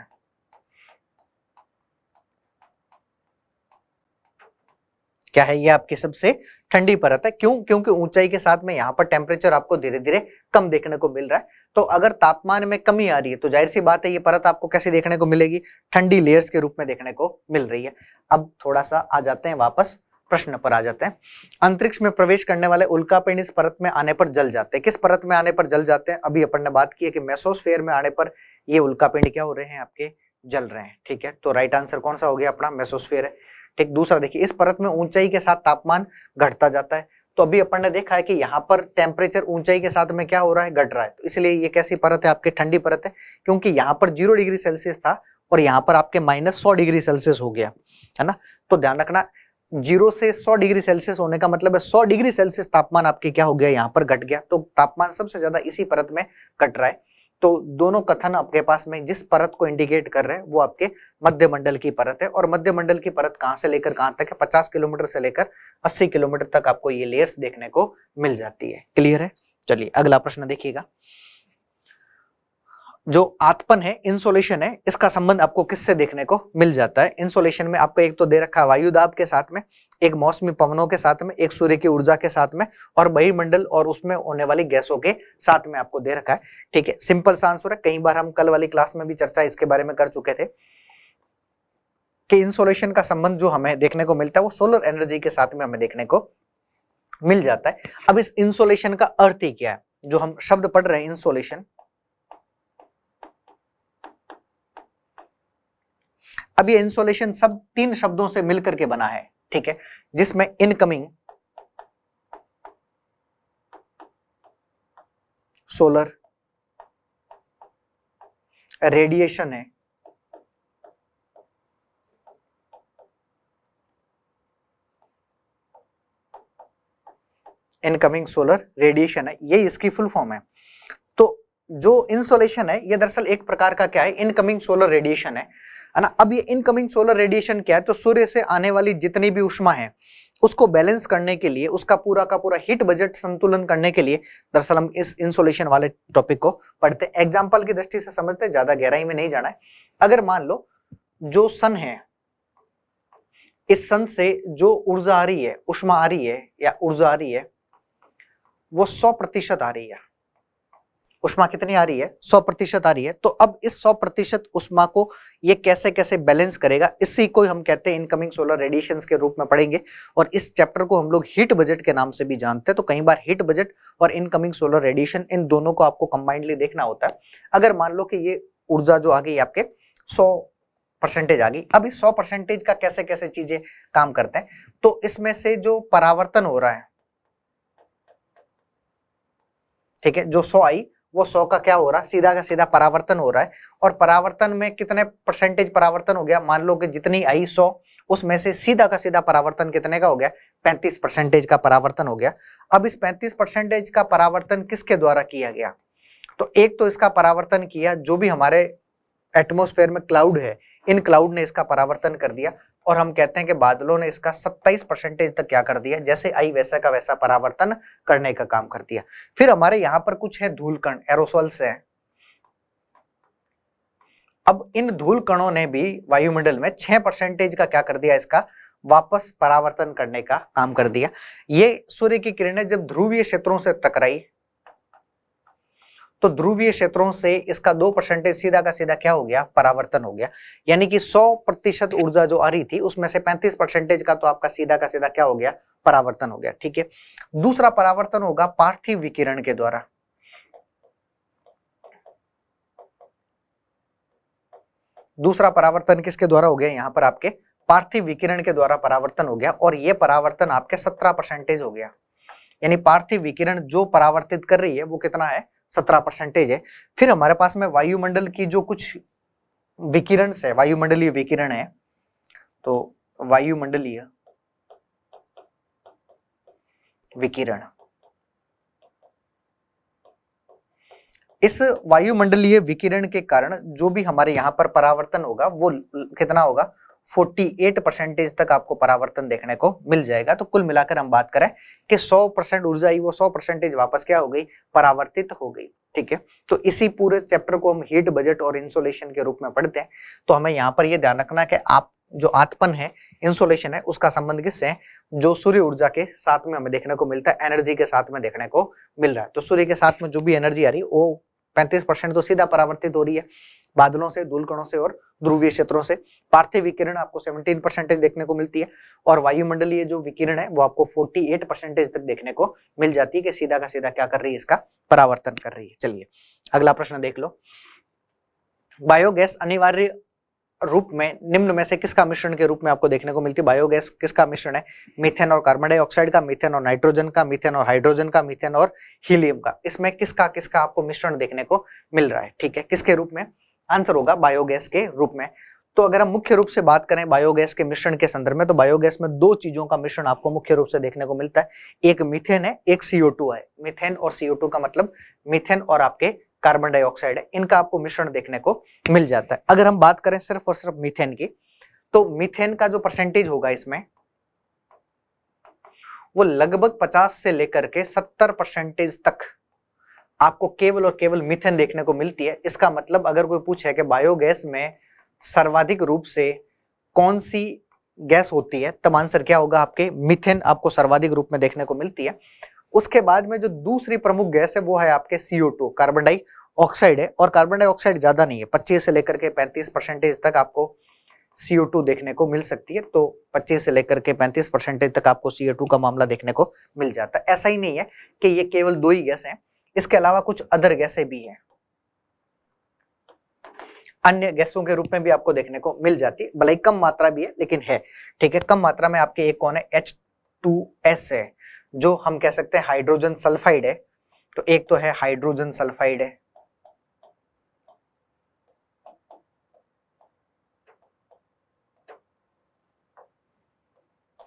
क्या है, ये आपकी सबसे ठंडी परत है। क्यों, क्योंकि ऊंचाई के साथ में यहाँ पर टेम्परेचर आपको धीरे धीरे कम देखने को मिल रहा है। तो अगर तापमान में कमी आ रही है, तो जाहिर सी बात है ये परत आपको कैसे देखने को मिलेगी, ठंडी लेयर्स के रूप में देखने को मिल रही है। अब थोड़ा सा आ जाते हैं वापस प्रश्न पर आ जाते हैं। अंतरिक्ष में प्रवेश करने वाले उल्कापिंड इस परत में आने पर जल जाते हैं। किस परत में आने पर जल जाते हैं, अभी अपन ने बात की है कि मेसोस्फेयर में आने पर ये उल्कापिंड क्या हो रहे हैं, आपके जल रहे हैं। ठीक है, तो राइट आंसर कौन सा हो गया, अपना मेसोस्फेयर है। ठीक, दूसरा देखिए, इस परत में ऊंचाई के साथ तापमान घटता जाता है। तो अभी अपन ने देखा है कि यहाँ पर टेम्परेचर ऊंचाई के साथ में क्या हो रहा है, घट रहा है। तो इसलिए ये कैसी परत है, आपकी ठंडी परत है, क्योंकि यहाँ पर 0 डिग्री सेल्सियस था और यहाँ पर आपके -100 डिग्री सेल्सियस हो गया, है ना। तो ध्यान रखना, 0 से 100 डिग्री सेल्सियस होने का मतलब है 100 डिग्री सेल्सियस तापमान आपके क्या हो गया, यहाँ पर घट गया। तो तापमान सबसे ज्यादा इसी परत में घट रहा है। तो दोनों कथन आपके पास में जिस परत को इंडिकेट कर रहे हैं वो आपके मध्य मंडल की परत है। और मध्य मंडल की परत कहां से लेकर कहां तक है, 50 किलोमीटर से लेकर 80 किलोमीटर तक आपको ये लेयर्स देखने को मिल जाती है। क्लियर है। चलिए अगला प्रश्न देखिएगा। जो आतपन है, इंसोलेशन है, इसका संबंध आपको किससे देखने को मिल जाता है। इंसोलेशन में आपको एक तो दे रखा है वायुदाब के साथ में, एक मौसमी पवनों के साथ में, एक सूर्य की ऊर्जा के साथ में, और बहिर्मंडल और उसमें होने वाली गैसों के साथ में आपको दे रखा है। ठीक है, सिंपल सा आंसर है। कई बार हम कल वाली क्लास में भी चर्चा इसके बारे में कर चुके थे कि इंसोलेशन का संबंध जो हमें देखने को मिलता है वो सोलर एनर्जी के साथ में हमें देखने को मिल जाता है। अब इस इंसोलेशन का अर्थ ही क्या है, जो हम शब्द पढ़ रहे हैं इंसोलेशन, अब ये इंसोलेशन सब 3 शब्दों से मिलकर के बना है। ठीक है, जिसमें इनकमिंग सोलर रेडिएशन है, इनकमिंग सोलर रेडिएशन है, ये इसकी फुल फॉर्म है। तो जो इंसोलेशन है ये दरअसल एक प्रकार का क्या है, इनकमिंग सोलर रेडिएशन है ना। अब ये इनकमिंग सोलर रेडिएशन क्या है, तो सूर्य से आने वाली जितनी भी ऊष्मा है उसको बैलेंस करने के लिए, उसका पूरा का पूरा हीट बजट संतुलन करने के लिए दरअसल हम इस इंसोलेशन वाले टॉपिक को पढ़ते हैं। एग्जाम्पल की दृष्टि से समझते हैं, ज्यादा गहराई में नहीं जाना है। अगर मान लो जो सन है, इस सन से जो ऊर्जा आ रही है, ऊष्मा आ रही है या ऊर्जा आ रही है, वो 100% आ रही है। ऊष्मा कितनी आ रही है? 100% आ रही है। तो अब इस 100% ऊष्मा को ये कैसे कैसे बैलेंस करेगा, इसी को हम कहते हैं इनकमिंग सोलर रेडिएशंस के रूप में पढ़ेंगे। और इस चैप्टर को हम लोग हीट बजट के नाम से भी जानते हैं। तो कई बार हीट बजट और इनकमिंग सोलर रेडिएशन, इन दोनों को आपको कंबाइंडली देखना होता है। अगर मान लो कि ये ऊर्जा जो आ गई आपके 100% आ गई, अब इस 100% का कैसे कैसे चीजें काम करते हैं, तो इसमें से जो परावर्तन हो रहा है, ठीक है, जो 100 आई वो 100 का क्या हो रहा है, सीधा का सीधा परावर्तन हो रहा है। और परावर्तन में कितने परसेंटेज परावर्तन हो गया, मान लो कि जितनी आई 100, उसमें से सीधा का सीधा परावर्तन कितने का हो गया, 35% का परावर्तन हो गया। अब इस 35% का परावर्तन किसके द्वारा किया गया, तो एक तो इसका परावर्तन किया जो भी हमारे एटमॉस्फेयर में क्लाउड है, इन क्लाउड ने इसका परावर्तन कर दिया। और हम कहते हैं कि बादलों ने इसका 27% तक क्या कर दिया, जैसे आई वैसा का वैसा परावर्तन करने का काम कर दिया। फिर हमारे यहाँ पर कुछ है धूल कण, एरोसोल्स है। अब इन धूल कणों ने भी वायुमंडल में 6% का क्या कर दिया, इसका वापस परावर्तन करने का काम कर दिया। ये सूर्य की किरणें जब ध्रुवीय क्षेत्रों से टकराई, तो ध्रुवीय क्षेत्रों से इसका 2% सीधा का सीधा क्या हो गया, परावर्तन हो गया। यानी कि 100% ऊर्जा जो आ रही थी उसमें से 35% का तो आपका सीधा का सीधा क्या हो गया, परावर्तन हो गया। ठीक है, दूसरा परावर्तन होगा पार्थिव विकिरण के द्वारा। दूसरा परावर्तन किसके द्वारा हो गया, यहां पर आपके पार्थिव विकिरण के द्वारा परावर्तन हो गया। और यह परावर्तन आपके 17% हो गया। यानी पार्थिव विकिरण जो परावर्तित कर रही है वो कितना है, 17% है। फिर हमारे पास में वायुमंडल की जो कुछ विकिरण है, वायुमंडलीय विकिरण है, तो वायुमंडलीय विकिरण, इस वायुमंडलीय विकिरण के कारण जो भी हमारे यहाँ पर परावर्तन होगा वो कितना होगा, 48% तक आपको परावर्तन देखने को मिल जाएगा। तो कुल मिलाकर हम बात करें कि 100% ऊर्जा आई वो 100% वापस क्या हो गई, परावर्तित हो गई। ठीक है, तो इसी पूरे चैप्टर को हम हीट बजट और इंसोलेशन के रूप में पढ़ते हैं। तो हमें यहाँ पर ये ध्यान रखना कि आप जो आतपन है, इंसोलेशन है, उसका संबंध किससे है, जो सूर्य ऊर्जा के साथ में हमें देखने को मिलता है, एनर्जी के साथ में देखने को मिल रहा है। तो सूर्य के साथ में जो भी एनर्जी आ रही है वो 35% तो सीधा परावर्तित हो रही है बादलों से, धूल कणों से और ध्रुवीय क्षेत्रों से। पार्थिव विकिरण आपको 17% देखने को मिलती है। और वायुमंडलीय जो विकिरण है वो आपको 48% तक देखने को मिल जाती है कि सीधा का सीधा क्या कर रही है, इसका परावर्तन कर रही है। चलिए अगला प्रश्न देख लो। बायोगैस अनिवार्य रूप में निम्न में से किसका मिश्रण के रूप में आपको देखने को मिलती है। बायोगैस किसका मिश्रण है, मीथेन और कार्बन डाइऑक्साइड का, मीथेन और नाइट्रोजन का, मीथेन और हाइड्रोजन का, मीथेन और हीलियम का। इसमें किसका किसका आपको मिश्रण देखने को मिल रहा है। ठीक है, किसके रूप में, आंसर होगा बायोगैस के रूप में। तो अगर हम मुख्य रूप से बात करें बायोगैस के मिश्रण के संदर्भ में, तो बायोगैस में दो चीजों का मिश्रण आपको मुख्य रूप से देखने को मिलता है। एक मीथेन है, एक CO2 है। मीथेन और CO2 का मतलब मीथेन और आपके कार्बन डाइऑक्साइड है, इनका आपको मिश्रण देखने को मिल जाता है। अगर हम बात करें सिर्फ और सिर्फ मीथेन की, तो मीथेन का जो परसेंटेज होगा इसमें वो लगभग 50 से लेकर के 70% तक आपको केवल और केवल मीथेन देखने को मिलती है। इसका मतलब अगर कोई पूछे कि बायोगैस में सर्वाधिक रूप से कौन सी गैस होती है, तब आंसर क्या होगा, आपके मीथेन आपको सर्वाधिक रूप में देखने को मिलती है। उसके बाद में जो दूसरी प्रमुख गैस है वो है आपके CO2, कार्बन डाइऑक्साइड है। और कार्बन डाइऑक्साइड ज्यादा नहीं है, 25 से लेकर के 35% तक आपको CO2 देखने को मिल सकती है। तो 25 से लेकर के 35% तक आपको CO2 का मामला देखने को मिल जाता है। ऐसा ही नहीं है कि ये केवल दो ही गैस हैं, इसके अलावा कुछ अदर गैसें भी हैं, अन्य गैसों के रूप में भी आपको देखने को मिल जाती है, भले ही कम मात्रा भी है लेकिन है। ठीक है, कम मात्रा में आपके एक कौन है, H2S है, जो हम कह सकते हैं हाइड्रोजन सल्फाइड है। तो एक तो है हाइड्रोजन सल्फाइड है,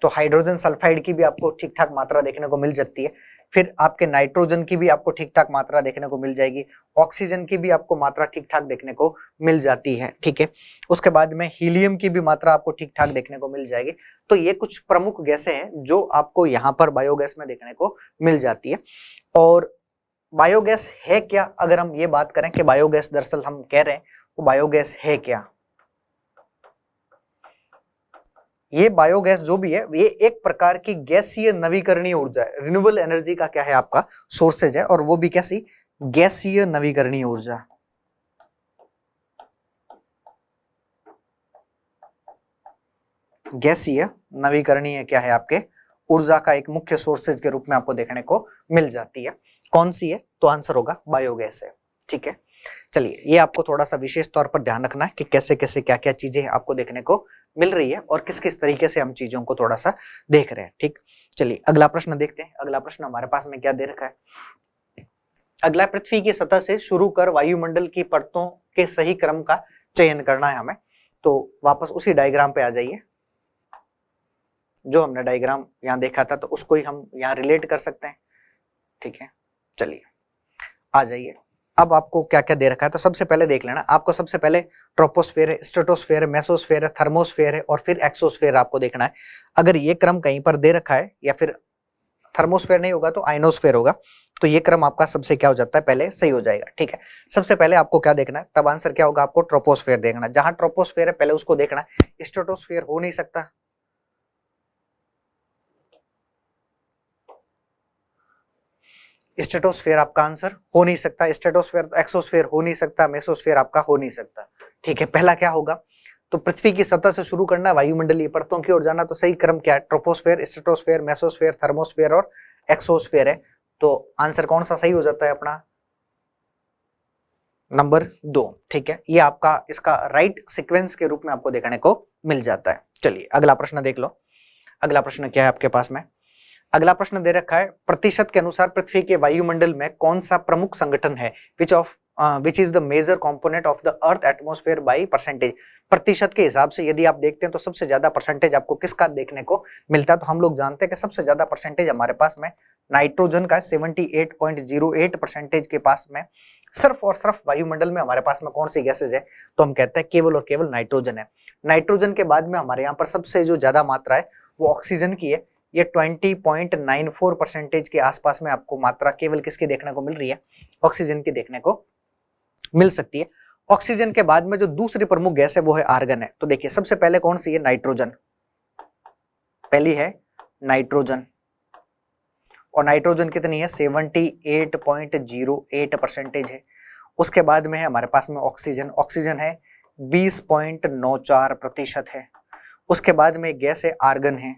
तो हाइड्रोजन सल्फाइड की भी आपको ठीक ठाक मात्रा देखने को मिल सकती है। फिर आपके नाइट्रोजन की भी आपको ठीक ठाक मात्रा देखने को मिल जाएगी, ऑक्सीजन की भी आपको मात्रा ठीक ठाक देखने को मिल जाती है, ठीक है। उसके बाद में हीलियम की भी मात्रा आपको ठीक ठाक देखने को मिल जाएगी। तो ये कुछ प्रमुख गैसें हैं जो आपको यहाँ पर बायोगैस में देखने को मिल जाती है। और बायोगैस है क्या, अगर हम ये बात करें कि बायोगैस दरअसल हम कह रहे हैं वो बायोगैस है क्या, ये बायोगैस जो भी है ये एक प्रकार की गैसीय नवीकरणीय ऊर्जा है, रिन्यूएबल एनर्जी का क्या है आपका सोर्सेज है, और वो भी कैसी, गैसीय नवीकरणीय ऊर्जा। गैसीय नवीकरणीय क्या है आपके ऊर्जा का एक मुख्य सोर्सेज के रूप में आपको देखने को मिल जाती है। कौन सी है, तो आंसर होगा बायोगैस है, ठीक है। चलिए ये आपको थोड़ा सा विशेष तौर पर ध्यान रखना है कि कैसे कैसे क्या क्या चीजें आपको देखने को मिल रही है और किस किस तरीके से हम चीजों को थोड़ा सा देख रहे हैं, ठीक। चलिए अगला प्रश्न देखते हैं। अगला प्रश्न हमारे पास में क्या दे रखा है। अगला, पृथ्वी की सतह से शुरू कर वायुमंडल की परतों के सही क्रम का चयन करना है हमें। तो वापस उसी डायग्राम पे आ जाइए, जो हमने डायग्राम यहाँ देखा था तो उसको ही हम यहाँ रिलेट कर सकते हैं, ठीक है। चलिए आ जाइए, अब आपको क्या क्या दे रखा है तो सबसे पहले देख लेना। आपको सबसे पहले ट्रोपोस्फेयर है, स्ट्रेटोस्फेयर है, मेसोस्फेयर है, थर्मोस्फेयर है और फिर एक्सोस्फेयर आपको देखना है। अगर ये क्रम कहीं पर दे रखा है या फिर थर्मोस्फेयर नहीं होगा तो आइनोस्फेयर होगा, तो ये क्रम आपका सबसे क्या हो जाता है, पहले सही हो जाएगा, ठीक है। सबसे पहले आपको क्या देखना है, तब आंसर क्या होगा, आपको ट्रोपोस्फेयर देखना है। जहां ट्रोपोस्फेयर है पहले उसको देखना है, स्ट्रेटोस्फेयर हो नहीं सकता, स्ट्रेटोस्फेयर आपका आंसर हो नहीं सकता, स्ट्रेटोस्फेयर, एक्सोस्फेयर हो नहीं सकता, मेसोस्फेयर आपका हो नहीं सकता, ठीक है। पहला क्या होगा, तो पृथ्वी की सतह से शुरू करना, वायुमंडलीय परतों की ओर जाना, तो सही क्रम क्या है, ट्रोपोस्फेयर, स्ट्रेटोस्फेयर, मेसोस्फेयर, थर्मोस्फेयर और एक्सोस्फेयर है। तो आंसर कौन सा सही हो जाता है अपना, नंबर 2, ठीक है। ये आपका इसका राइट सीक्वेंस के रूप में आपको देखने को मिल जाता है। चलिए अगला प्रश्न देख लो। अगला प्रश्न क्या है आपके पास में, अगला प्रश्न दे रखा है, प्रतिशत के अनुसार पृथ्वी के वायुमंडल में कौन सा प्रमुख संगठन है, which is the major component of the earth atmosphere by percentage. प्रतिशत के हिसाब से यदि आप देखते हैं तो सबसे ज्यादा परसेंटेज आपको किसका देखने को मिलता है, तो हम लोग जानते हैं कि सबसे ज्यादा परसेंटेज हमारे पास में नाइट्रोजन का 78.08% के पास में। सिर्फ और सिर्फ वायुमंडल में हमारे पास में कौन सी गैसेज है, तो हम कहते हैं केवल और केवल नाइट्रोजन है। नाइट्रोजन के बाद में हमारे यहाँ पर सबसे जो ज्यादा मात्रा है वो ऑक्सीजन की है, ये 20.94% के आसपास में आपको मात्रा केवल किसकी देखने को मिल रही है, ऑक्सीजन की देखने को मिल सकती है। ऑक्सीजन के बाद में जो दूसरी प्रमुख गैस है वो है आर्गन है। तो देखिए सबसे पहले कौन सी है, नाइट्रोजन, पहली है नाइट्रोजन, और नाइट्रोजन कितनी है, 78.08% है। उसके बाद में है हमारे पास में ऑक्सीजन, ऑक्सीजन है 20.94% है। उसके बाद में गैस है आर्गन है,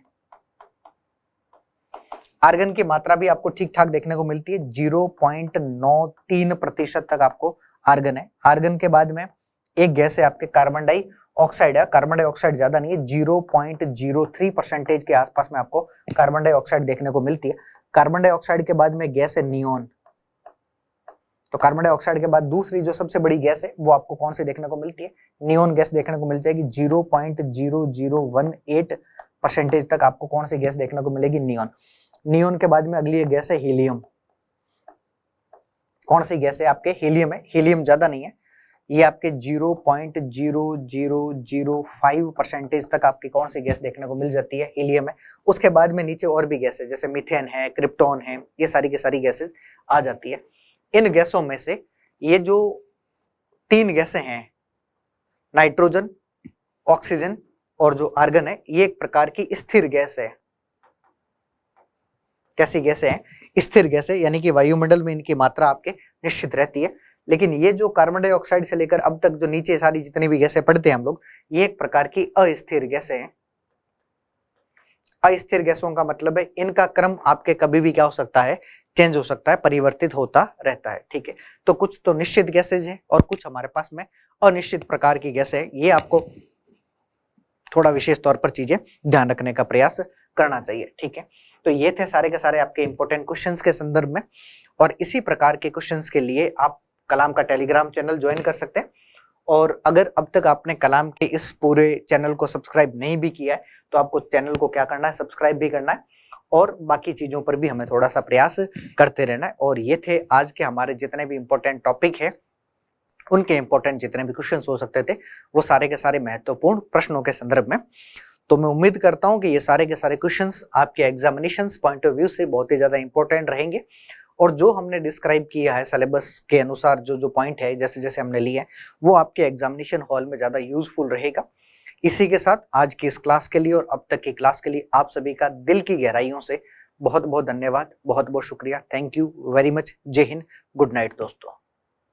आर्गन की मात्रा भी आपको ठीक ठाक देखने को मिलती है, 0.93% तक आपको आर्गन है। आर्गन के बाद में एक गैस है आपके कार्बन डाइऑक्साइड है, कार्बन डाइऑक्साइड ज्यादा नहीं है, 0.03% के आसपास में आपको कार्बन डाइऑक्साइड देखने को मिलती है। कार्बन डाइऑक्साइड के बाद में गैस है नियोन, तो कार्बन डाइऑक्साइड के बाद दूसरी जो सबसे बड़ी गैस है वो आपको कौन सी देखने को मिलती है, नियोन गैस देखने को मिल जाएगी, 0.0018% तक आपको कौन सी गैस देखने को मिलेगी, नियोन। नियोन के बाद में अगली गैस है हीलियम, कौन सी गैस है आपके, हीलियम है, हीलियम ज्यादा नहीं है, ये आपके 0.0005% तक आपकी कौन सी गैस देखने को मिल जाती है, हीलियम है। उसके बाद में नीचे और भी गैस है जैसे मीथेन है, क्रिप्टॉन है, ये सारी की सारी गैसेस आ जाती है। इन गैसों में से ये जो 3 गैसें हैं, नाइट्रोजन, ऑक्सीजन और जो आर्गन है, ये एक प्रकार की स्थिर गैस है। कैसी गैसें हैं, स्थिर गैसें, यानी कि वायुमंडल में इनकी मात्रा आपके निश्चित रहती है। लेकिन ये जो कार्बन डाइऑक्साइड से लेकर अब तक जो नीचे सारी जितनी भी गैसें पढ़ते हैं हम लोग, ये एक प्रकार की अस्थिर गैसें हैं। अस्थिर गैसों का मतलब है इनका क्रम आपके कभी भी क्या हो सकता है, चेंज हो सकता है, परिवर्तित होता रहता है, ठीक है। तो कुछ तो निश्चित गैसेज है और कुछ हमारे पास में अनिश्चित प्रकार की गैसें है। ये आपको थोड़ा विशेष तौर पर चीजें ध्यान रखने का प्रयास करना चाहिए, ठीक है। तो ये थे सारे के सारे आपके इंपॉर्टेंट क्वेश्चंस के संदर्भ में, और इसी प्रकार के क्वेश्चंस के लिए आप कलाम का टेलीग्राम चैनल ज्वाइन कर सकते हैं और अगर अब तक आपने कलाम के इस पूरे चैनल को सब्सक्राइब नहीं भी किया है तो आपको चैनल को क्या करना है, सब्सक्राइब भी करना है और बाकी चीजों पर भी हमें थोड़ा सा प्रयास करते रहना है। और ये थे आज के हमारे जितने भी इंपॉर्टेंट टॉपिक है, उनके इंपॉर्टेंट जितने भी क्वेश्चंस हो सकते थे वो सारे के सारे महत्वपूर्ण प्रश्नों के संदर्भ में। तो मैं उम्मीद करता हूं कि ये सारे के सारे क्वेश्चंस आपके एग्जामिनेशंस पॉइंट ऑफ व्यू से बहुत ही ज्यादा इंपॉर्टेंट रहेंगे और जो हमने डिस्क्राइब किया है सिलेबस के अनुसार, जो जो पॉइंट है जैसे जैसे हमने लिए वो आपके एग्जामिनेशन हॉल में ज्यादा यूजफुल रहेगा। इसी के साथ आज की इस क्लास के लिए और अब तक की क्लास के लिए आप सभी का दिल की गहराइयों से बहुत बहुत धन्यवाद, बहुत बहुत शुक्रिया। Thank you very much. जय हिंद, गुड नाइट दोस्तों।